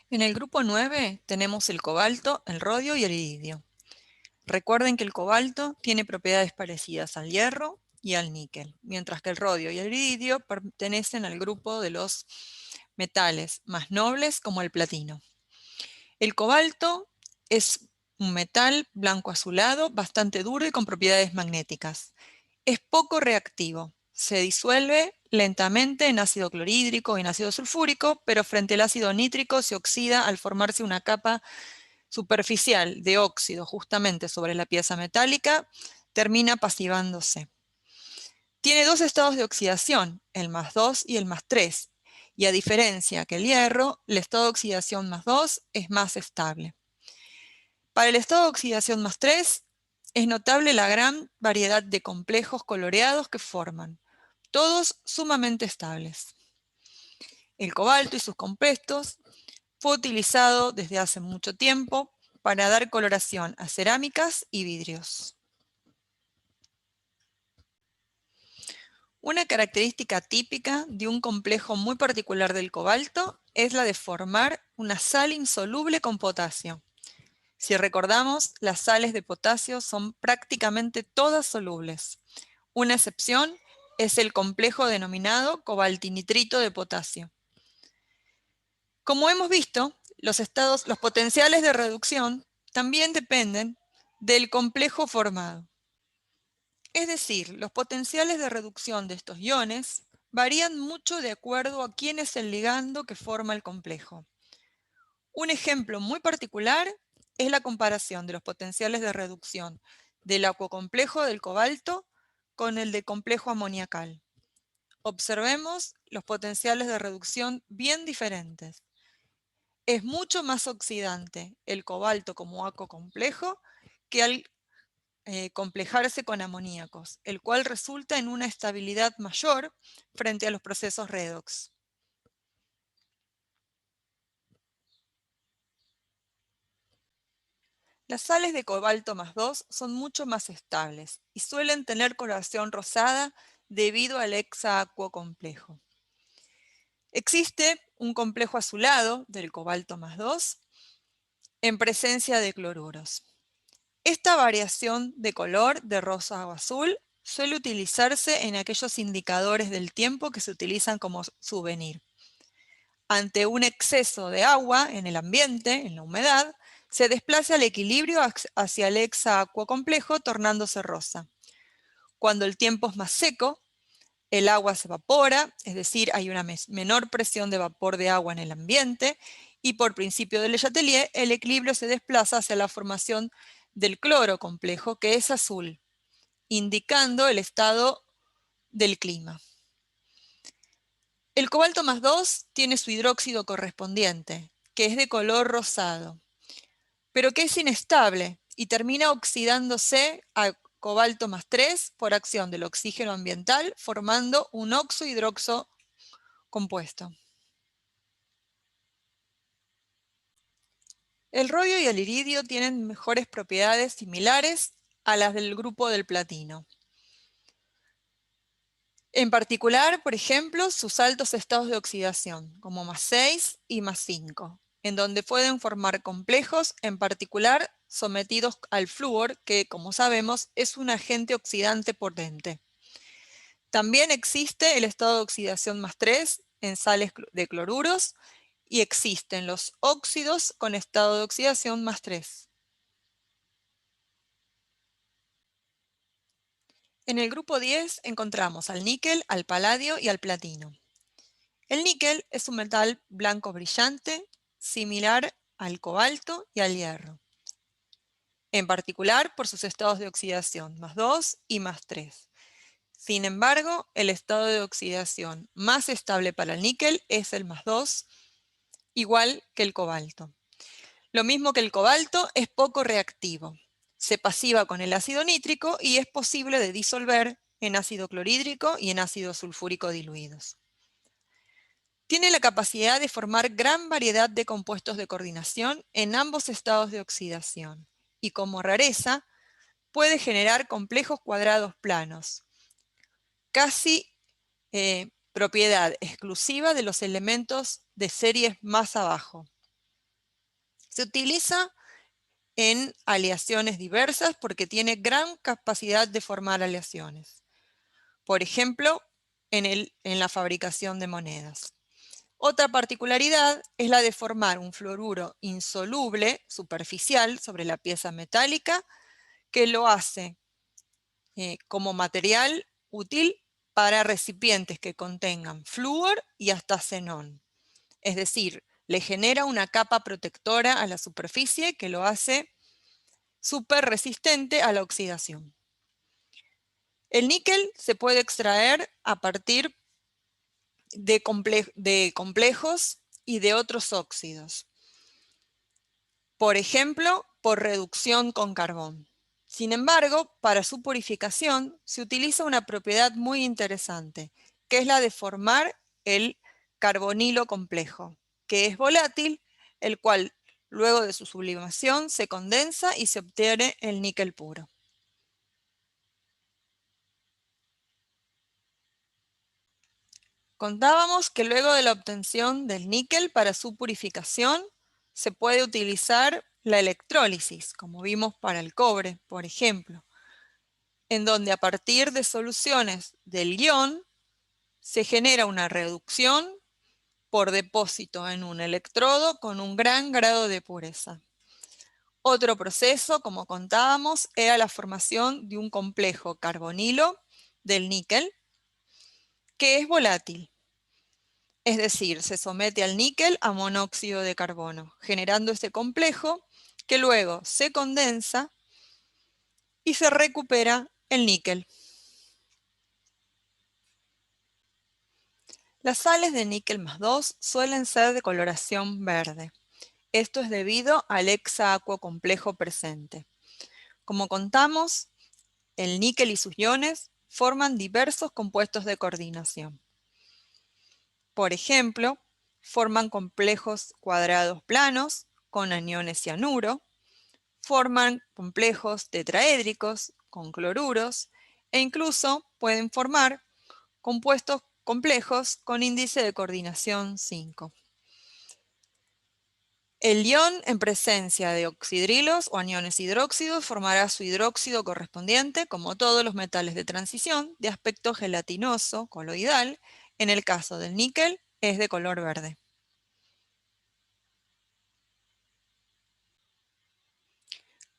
En el grupo 9 tenemos el cobalto, el rodio y el iridio. Recuerden que el cobalto tiene propiedades parecidas al hierro y al níquel, mientras que el rodio y el iridio pertenecen al grupo de los metales más nobles como el platino. El cobalto es un metal blanco azulado, bastante duro y con propiedades magnéticas. Es poco reactivo, se disuelve lentamente en ácido clorhídrico y en ácido sulfúrico, pero frente al ácido nítrico se oxida al formarse una capa superficial de óxido justamente sobre la pieza metálica, termina pasivándose. Tiene dos estados de oxidación, el +2 y el +3, y a diferencia que el hierro, el estado de oxidación +2 es más estable. Para el estado de oxidación +3 es notable la gran variedad de complejos coloreados que forman, todos sumamente estables. El cobalto y sus compuestos fue utilizado desde hace mucho tiempo para dar coloración a cerámicas y vidrios. Una característica típica de un complejo muy particular del cobalto es la de formar una sal insoluble con potasio. Si recordamos, las sales de potasio son prácticamente todas solubles. Una excepción es el complejo denominado cobaltinitrito de potasio. Como hemos visto, los potenciales de reducción también dependen del complejo formado. Es decir, los potenciales de reducción de estos iones varían mucho de acuerdo a quién es el ligando que forma el complejo. Un ejemplo muy particular es la comparación de los potenciales de reducción del acuocomplejo del cobalto con el de complejo amoniacal. Observemos los potenciales de reducción bien diferentes. Es mucho más oxidante el cobalto como aquo complejo que al complejarse con amoníacos, el cual resulta en una estabilidad mayor frente a los procesos redox. Las sales de cobalto más 2 son mucho más estables y suelen tener coloración rosada debido al hexaacuo complejo. Existe un complejo azulado del cobalto más 2 en presencia de cloruros. Esta variación de color de rosa o azul suele utilizarse en aquellos indicadores del tiempo que se utilizan como souvenir. Ante un exceso de agua en el ambiente, en la humedad, se desplaza el equilibrio hacia el hexaacuo complejo, tornándose rosa. Cuando el tiempo es más seco, el agua se evapora, es decir, hay una menor presión de vapor de agua en el ambiente, y por principio de Le Chatelier, el equilibrio se desplaza hacia la formación del cloro complejo, que es azul, indicando el estado del clima. El cobalto más 2 tiene su hidróxido correspondiente, que es de color rosado, pero que es inestable y termina oxidándose a cobalto más 3 por acción del oxígeno ambiental, formando un oxo-hidroxo compuesto. El rodio y el iridio tienen mejores propiedades similares a las del grupo del platino. En particular, por ejemplo, sus altos estados de oxidación, como más 6 y más 5, en donde pueden formar complejos, en particular sometidos al flúor, que, como sabemos, es un agente oxidante potente. También existe el estado de oxidación más 3 en sales de cloruros y existen los óxidos con estado de oxidación más 3. En el grupo 10 encontramos al níquel, al paladio y al platino. El níquel es un metal blanco brillante, similar al cobalto y al hierro, en particular por sus estados de oxidación más 2 y más 3. Sin embargo, el estado de oxidación más estable para el níquel es el más 2, igual que el cobalto. Lo mismo que el cobalto, es poco reactivo. Se pasiva con el ácido nítrico y es posible de disolver en ácido clorhídrico y en ácido sulfúrico diluidos. Tiene la capacidad de formar gran variedad de compuestos de coordinación en ambos estados de oxidación y, como rareza, puede generar complejos cuadrados planos, casi propiedad exclusiva de los elementos de series más abajo. Se utiliza en aleaciones diversas porque tiene gran capacidad de formar aleaciones. Por ejemplo, en la fabricación de monedas. Otra particularidad es la de formar un fluoruro insoluble superficial sobre la pieza metálica, que lo hace como material útil para recipientes que contengan flúor y hasta xenón. Es decir, le genera una capa protectora a la superficie que lo hace súper resistente a la oxidación. El níquel se puede extraer a partir de complejos y de otros óxidos. Por ejemplo, por reducción con carbón. Sin embargo, para su purificación se utiliza una propiedad muy interesante, que es la de formar el carbonilo complejo, que es volátil, el cual luego de su sublimación se condensa y se obtiene el níquel puro. Contábamos que luego de la obtención del níquel para su purificación, se puede utilizar la electrólisis, como vimos para el cobre, por ejemplo, en donde a partir de soluciones del ion se genera una reducción por depósito en un electrodo con un gran grado de pureza. Otro proceso, como contábamos, era la formación de un complejo carbonilo del níquel, que es volátil. Es decir, se somete al níquel a monóxido de carbono, generando este complejo que luego se condensa y se recupera el níquel. Las sales de níquel más 2 suelen ser de coloración verde. Esto es debido al hexaacuo complejo presente. Como contamos, el níquel y sus iones forman diversos compuestos de coordinación. Por ejemplo, forman complejos cuadrados planos con aniones cianuro, forman complejos tetraédricos con cloruros e incluso pueden formar compuestos complejos con índice de coordinación 5. El ion en presencia de oxidrilos o aniones hidróxidos formará su hidróxido correspondiente, como todos los metales de transición, de aspecto gelatinoso, coloidal. En el caso del níquel, es de color verde.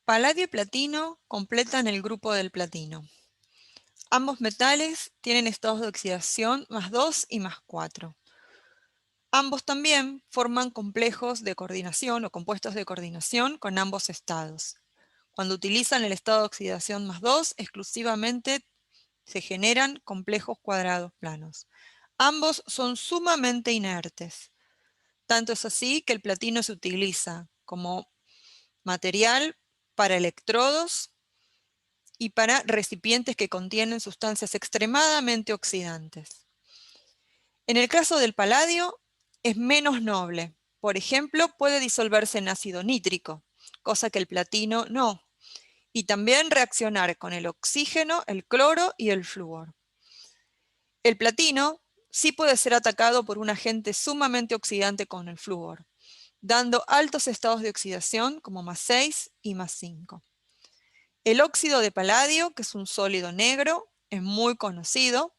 Paladio y platino completan el grupo del platino. Ambos metales tienen estados de oxidación más 2 y más 4. Ambos también forman complejos de coordinación o compuestos de coordinación con ambos estados. Cuando utilizan el estado de oxidación más 2, exclusivamente se generan complejos cuadrados planos. Ambos son sumamente inertes. Tanto es así que el platino se utiliza como material para electrodos y para recipientes que contienen sustancias extremadamente oxidantes. En el caso del paladio, es menos noble. Por ejemplo, puede disolverse en ácido nítrico, cosa que el platino no, y también reaccionar con el oxígeno, el cloro y el flúor. El platino sí puede ser atacado por un agente sumamente oxidante con el flúor, dando altos estados de oxidación como más 6 y más 5. El óxido de paladio, que es un sólido negro, es muy conocido.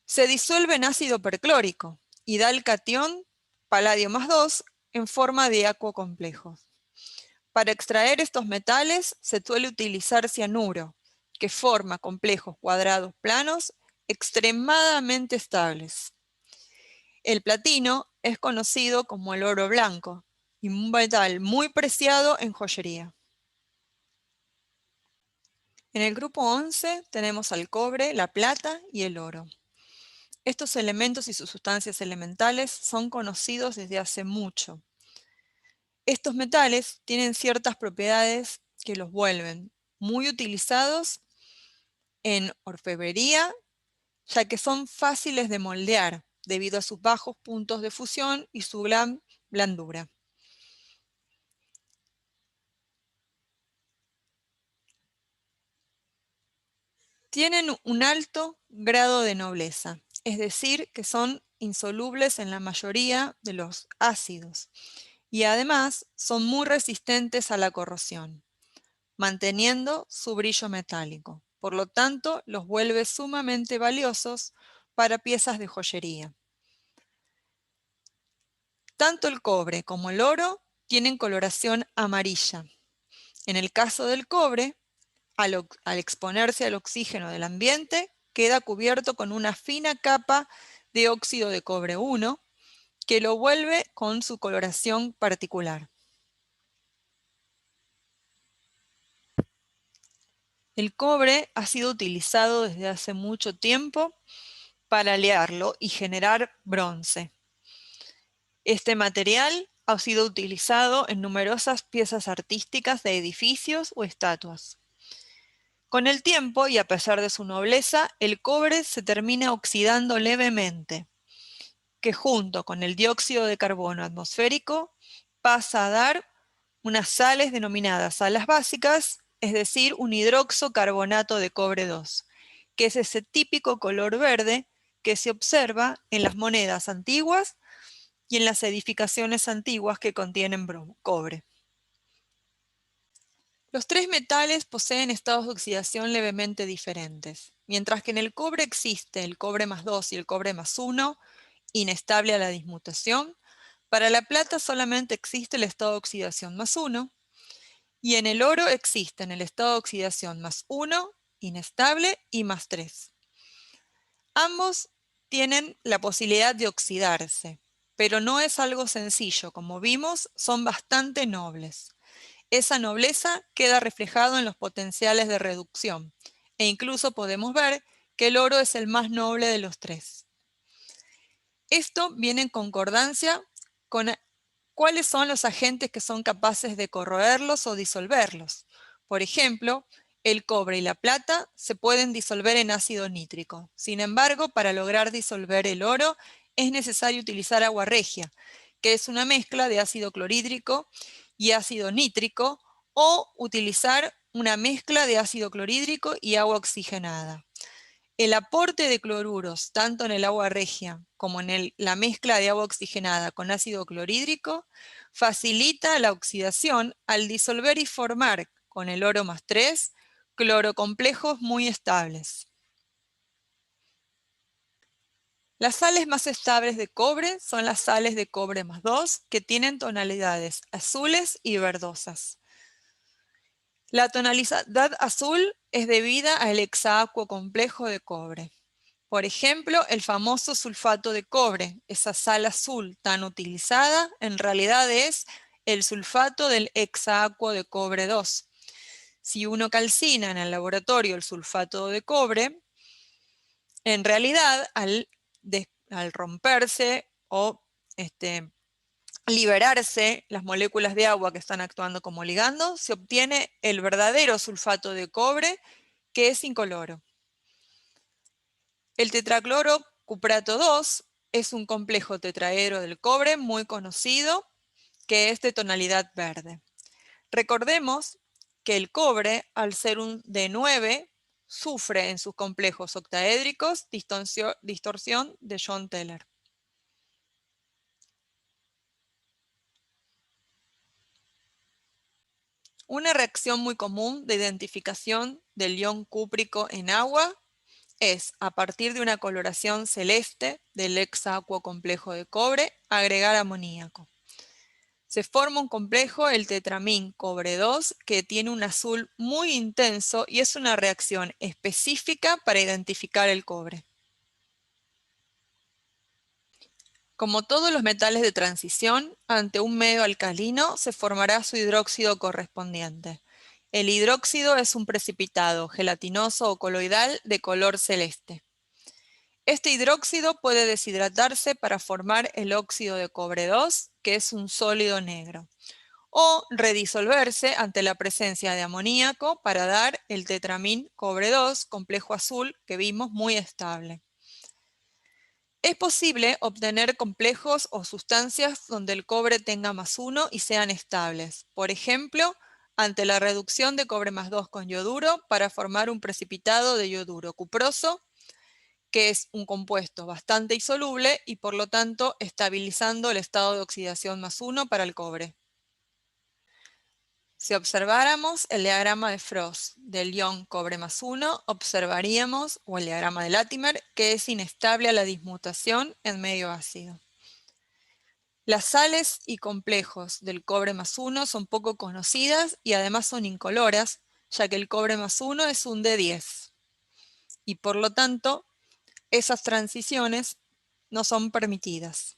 Se disuelve en ácido perclórico y da el catión paladio más 2 en forma de aquo complejo. Para extraer estos metales se suele utilizar cianuro, que forma complejos cuadrados planos extremadamente estables. El platino es conocido como el oro blanco y un metal muy preciado en joyería. En el grupo 11 tenemos al cobre, la plata y el oro. Estos elementos y sus sustancias elementales son conocidos desde hace mucho. Estos metales tienen ciertas propiedades que los vuelven muy utilizados en orfebrería, ya que son fáciles de moldear debido a sus bajos puntos de fusión y su gran blandura. Tienen un alto grado de nobleza, es decir, que son insolubles en la mayoría de los ácidos y además son muy resistentes a la corrosión, manteniendo su brillo metálico. Por lo tanto, los vuelve sumamente valiosos para piezas de joyería. Tanto el cobre como el oro tienen coloración amarilla. En el caso del cobre, al exponerse al oxígeno del ambiente, queda cubierto con una fina capa de óxido de cobre 1 que lo vuelve con su coloración particular. El cobre ha sido utilizado desde hace mucho tiempo para alearlo y generar bronce. Este material ha sido utilizado en numerosas piezas artísticas de edificios o estatuas. Con el tiempo, y a pesar de su nobleza, el cobre se termina oxidando levemente, que junto con el dióxido de carbono atmosférico pasa a dar unas sales denominadas salas básicas, es decir, un hidroxocarbonato de cobre 2, que es ese típico color verde que se observa en las monedas antiguas y en las edificaciones antiguas que contienen cobre. Los tres metales poseen estados de oxidación levemente diferentes. Mientras que en el cobre existe el cobre más 2 y el cobre más 1, inestable a la dismutación, para la plata solamente existe el estado de oxidación más 1, y en el oro existen el estado de oxidación más 1, inestable, y más 3. Ambos tienen la posibilidad de oxidarse, pero no es algo sencillo. Como vimos, son bastante nobles. Esa nobleza queda reflejado en los potenciales de reducción, e incluso podemos ver que el oro es el más noble de los tres. Esto viene en concordancia con cuáles son los agentes que son capaces de corroerlos o disolverlos. Por ejemplo, el cobre y la plata se pueden disolver en ácido nítrico. Sin embargo, para lograr disolver el oro es necesario utilizar agua regia, que es una mezcla de ácido clorhídrico y ácido nítrico, o utilizar una mezcla de ácido clorhídrico y agua oxigenada. El aporte de cloruros, tanto en el agua regia como en la mezcla de agua oxigenada con ácido clorhídrico, facilita la oxidación al disolver y formar con el oro más 3 clorocomplejos muy estables. Las sales más estables de cobre son las sales de cobre más 2, que tienen tonalidades azules y verdosas. La tonalidad azul es debida al hexaacuo complejo de cobre. Por ejemplo, el famoso sulfato de cobre, esa sal azul tan utilizada, en realidad es el sulfato del hexaacuo de cobre 2. Si uno calcina en el laboratorio el sulfato de cobre, en realidad al romperse o liberarse las moléculas de agua que están actuando como ligando, se obtiene el verdadero sulfato de cobre, que es incoloro. El tetracloro cuprato 2 es un complejo tetraedro del cobre muy conocido, que es de tonalidad verde. Recordemos que el cobre, al ser un D9, sufre en sus complejos octaédricos distorsión de Jahn-Teller. Una reacción muy común de identificación del ion cúprico en agua es, a partir de una coloración celeste del hexaacuo complejo de cobre, agregar amoníaco. Se forma un complejo, el tetramín cobre 2, que tiene un azul muy intenso y es una reacción específica para identificar el cobre. Como todos los metales de transición, ante un medio alcalino se formará su hidróxido correspondiente. El hidróxido es un precipitado gelatinoso o coloidal de color celeste. Este hidróxido puede deshidratarse para formar el óxido de cobre 2, que es un sólido negro, o redisolverse ante la presencia de amoníaco para dar el tetramín cobre 2, complejo azul, que vimos muy estable. Es posible obtener complejos o sustancias donde el cobre tenga más 1 y sean estables. Por ejemplo, ante la reducción de cobre más 2 con yoduro para formar un precipitado de yoduro cuproso, que es un compuesto bastante insoluble y por lo tanto estabilizando el estado de oxidación más 1 para el cobre. Si observáramos el diagrama de Frost del ion cobre más 1, observaríamos, o el diagrama de Latimer, que es inestable a la dismutación en medio ácido. Las sales y complejos del cobre más 1 son poco conocidas y además son incoloras, ya que el cobre más 1 es un D10. Y por lo tanto, esas transiciones no son permitidas.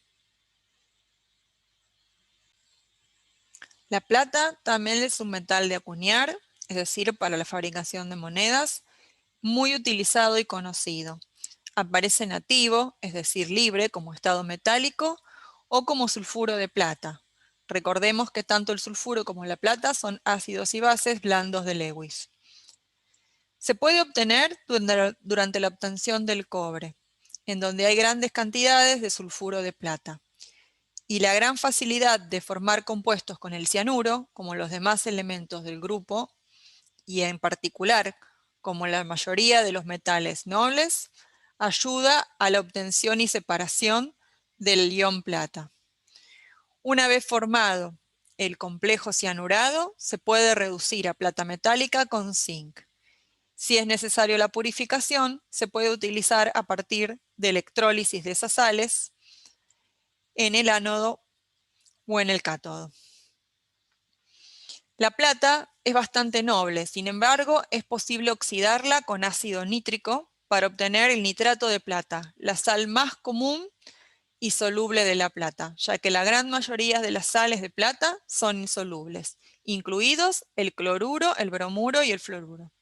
La plata también es un metal de acuñar, es decir, para la fabricación de monedas, muy utilizado y conocido. Aparece nativo, es decir, libre, como estado metálico, o como sulfuro de plata. Recordemos que tanto el sulfuro como la plata son ácidos y bases blandos de Lewis. Se puede obtener durante la obtención del cobre, en donde hay grandes cantidades de sulfuro de plata. Y la gran facilidad de formar compuestos con el cianuro, como los demás elementos del grupo, y en particular, como la mayoría de los metales nobles, ayuda a la obtención y separación del ion plata. Una vez formado el complejo cianurado, se puede reducir a plata metálica con zinc. Si es necesario la purificación, se puede utilizar a partir de electrólisis de esas sales en el ánodo o en el cátodo. La plata es bastante noble, sin embargo, es posible oxidarla con ácido nítrico para obtener el nitrato de plata, la sal más común y soluble de la plata, ya que la gran mayoría de las sales de plata son insolubles, incluidos el cloruro, el bromuro y el fluoruro.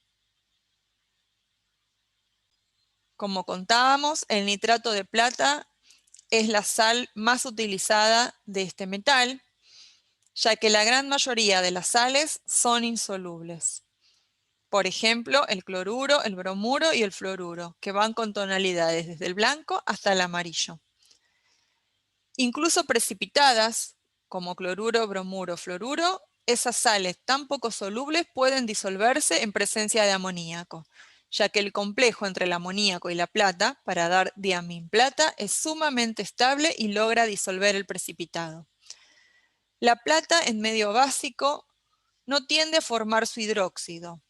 Como contábamos, el nitrato de plata es la sal más utilizada de este metal, ya que la gran mayoría de las sales son insolubles. Por ejemplo, el cloruro, el bromuro y el fluoruro, que van con tonalidades desde el blanco hasta el amarillo. Incluso precipitadas, como cloruro, bromuro, fluoruro, esas sales tan poco solubles pueden disolverse en presencia de amoníaco, ya que el complejo entre el amoníaco y la plata, para dar diamínplata, es sumamente estable y logra disolver el precipitado. La plata en medio básico no tiende a formar su hidróxido,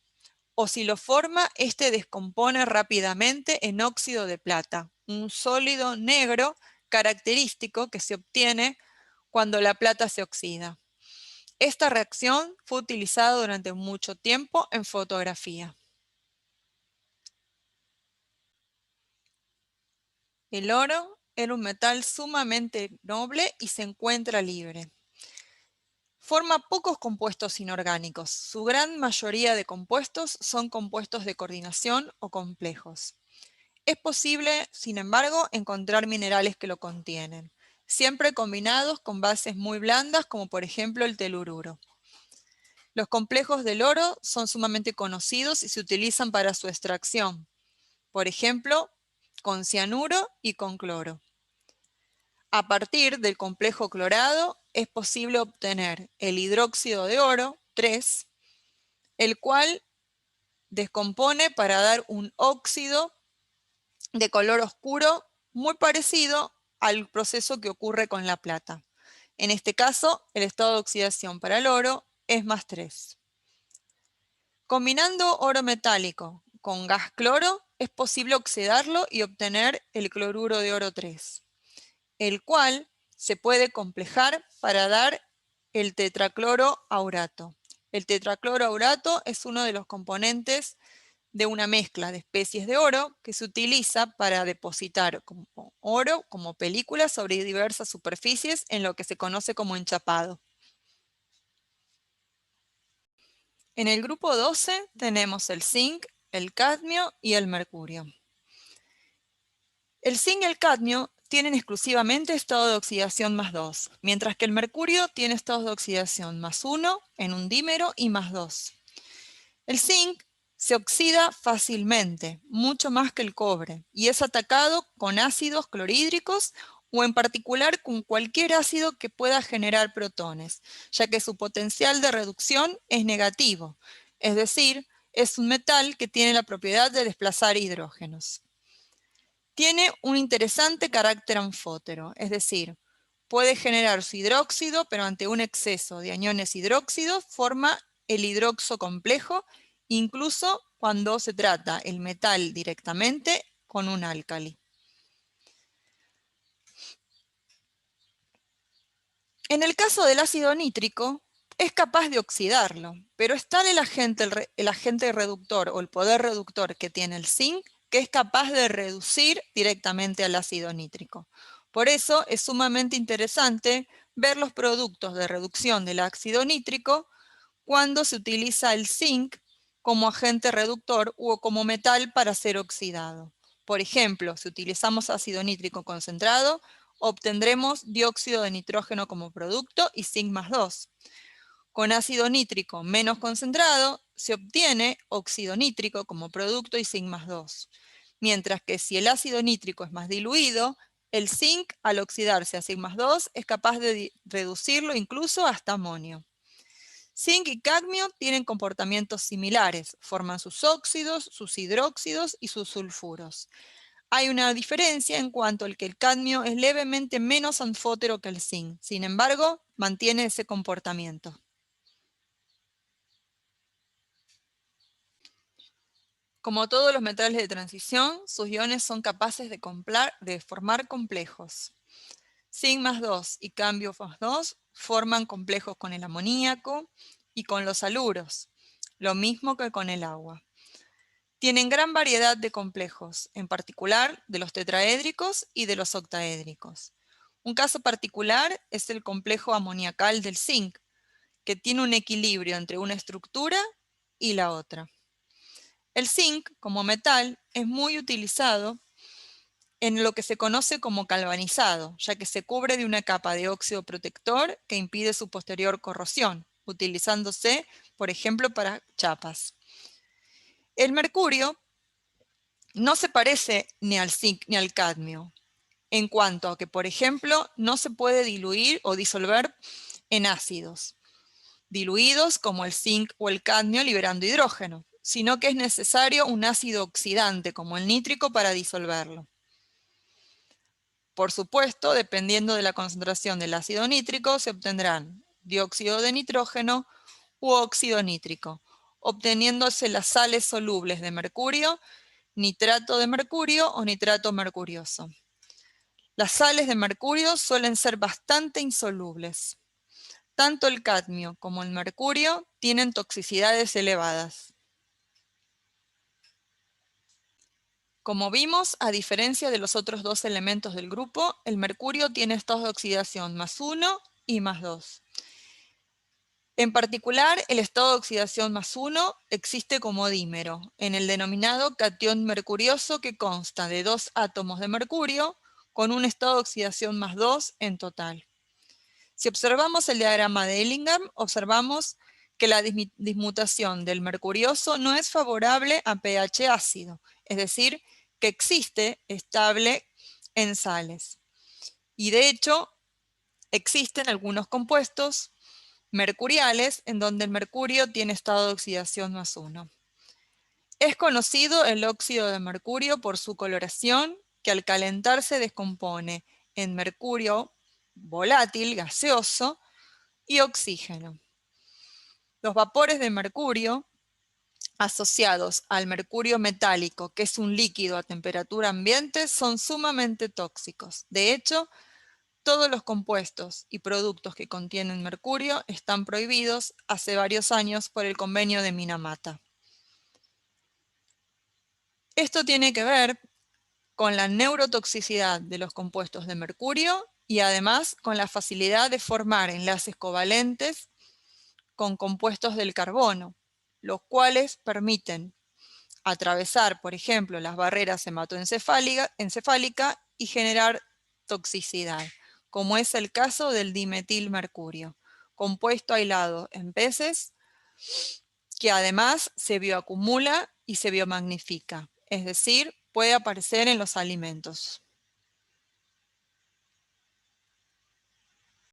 o si lo forma, este descompone rápidamente en óxido de plata, un sólido negro característico que se obtiene cuando la plata se oxida. Esta reacción fue utilizada durante mucho tiempo en fotografía. El oro era un metal sumamente noble y se encuentra libre. Forma pocos compuestos inorgánicos. Su gran mayoría de compuestos son compuestos de coordinación o complejos. Es posible, sin embargo, encontrar minerales que lo contienen, siempre combinados con bases muy blandas, como por ejemplo el telururo. Los complejos del oro son sumamente conocidos y se utilizan para su extracción, por ejemplo, con cianuro y con cloro. A partir del complejo clorado es posible obtener el hidróxido de oro, 3, el cual descompone para dar un óxido de color oscuro muy parecido al proceso que ocurre con la plata. En este caso, el estado de oxidación para el oro es +3. Combinando oro metálico con gas cloro, es posible oxidarlo y obtener el cloruro de oro 3, el cual se puede complejar para dar el tetracloroaurato. El tetracloroaurato es uno de los componentes de una mezcla de especies de oro que se utiliza para depositar como oro como película sobre diversas superficies en lo que se conoce como enchapado. En el grupo 12 tenemos el zinc, el cadmio y el mercurio. El zinc y el cadmio tienen exclusivamente estado de oxidación +2, mientras que el mercurio tiene estados de oxidación +1 en un dímero y +2. El zinc se oxida fácilmente, mucho más que el cobre, y es atacado con ácidos clorhídricos o en particular con cualquier ácido que pueda generar protones, ya que su potencial de reducción es negativo, es decir, es un metal que tiene la propiedad de desplazar hidrógenos. Tiene un interesante carácter anfótero, es decir, puede generar su hidróxido, pero ante un exceso de aniones hidróxidos forma el hidroxo complejo, incluso cuando se trata el metal directamente con un álcali. En el caso del ácido nítrico, es capaz de oxidarlo, pero es tal el agente reductor o el poder reductor que tiene el zinc que es capaz de reducir directamente al ácido nítrico. Por eso es sumamente interesante ver los productos de reducción del ácido nítrico cuando se utiliza el zinc como agente reductor o como metal para ser oxidado. Por ejemplo, si utilizamos ácido nítrico concentrado, obtendremos dióxido de nitrógeno como producto y zinc +2. Con ácido nítrico menos concentrado, se obtiene óxido nítrico como producto y zinc +2. Mientras que si el ácido nítrico es más diluido, el zinc al oxidarse a zinc +2 es capaz de reducirlo incluso hasta amonio. Zinc y cadmio tienen comportamientos similares, forman sus óxidos, sus hidróxidos y sus sulfuros. Hay una diferencia en cuanto al que el cadmio es levemente menos anfótero que el zinc, sin embargo, mantiene ese comportamiento. Como todos los metales de transición, sus iones son capaces de formar complejos. Zinc +2 y cambio +2 forman complejos con el amoníaco y con los haluros, lo mismo que con el agua. Tienen gran variedad de complejos, en particular de los tetraédricos y de los octaédricos. Un caso particular es el complejo amoniacal del zinc, que tiene un equilibrio entre una estructura y la otra. El zinc, como metal, es muy utilizado en lo que se conoce como galvanizado, ya que se cubre de una capa de óxido protector que impide su posterior corrosión, utilizándose, por ejemplo, para chapas. El mercurio no se parece ni al zinc ni al cadmio, en cuanto a que, por ejemplo, no se puede diluir o disolver en ácidos diluidos como el zinc o el cadmio liberando hidrógeno, sino que es necesario un ácido oxidante como el nítrico para disolverlo. Por supuesto, dependiendo de la concentración del ácido nítrico, se obtendrán dióxido de nitrógeno u óxido nítrico, obteniéndose las sales solubles de mercurio, nitrato de mercurio o nitrato mercurioso. Las sales de mercurio suelen ser bastante insolubles. Tanto el cadmio como el mercurio tienen toxicidades elevadas. Como vimos, a diferencia de los otros dos elementos del grupo, el mercurio tiene estados de oxidación +1 y +2. En particular, el estado de oxidación +1 existe como dímero, en el denominado catión mercurioso que consta de 2 átomos de mercurio con un estado de oxidación +2 en total. Si observamos el diagrama de Ellingham, observamos que la dismutación del mercurioso no es favorable a pH ácido, es decir, que existe estable en sales. Y de hecho, existen algunos compuestos mercuriales en donde el mercurio tiene estado de oxidación +1. Es conocido el óxido de mercurio por su coloración, que al calentarse descompone en mercurio volátil, gaseoso, y oxígeno. Los vapores de mercurio asociados al mercurio metálico, que es un líquido a temperatura ambiente, son sumamente tóxicos. De hecho, todos los compuestos y productos que contienen mercurio están prohibidos hace varios años por el convenio de Minamata. Esto tiene que ver con la neurotoxicidad de los compuestos de mercurio y además con la facilidad de formar enlaces covalentes con compuestos del carbono, los cuales permiten atravesar, por ejemplo, las barreras hematoencefálica y generar toxicidad, como es el caso del dimetilmercurio, compuesto aislado en peces que además se bioacumula y se biomagnifica, es decir, puede aparecer en los alimentos.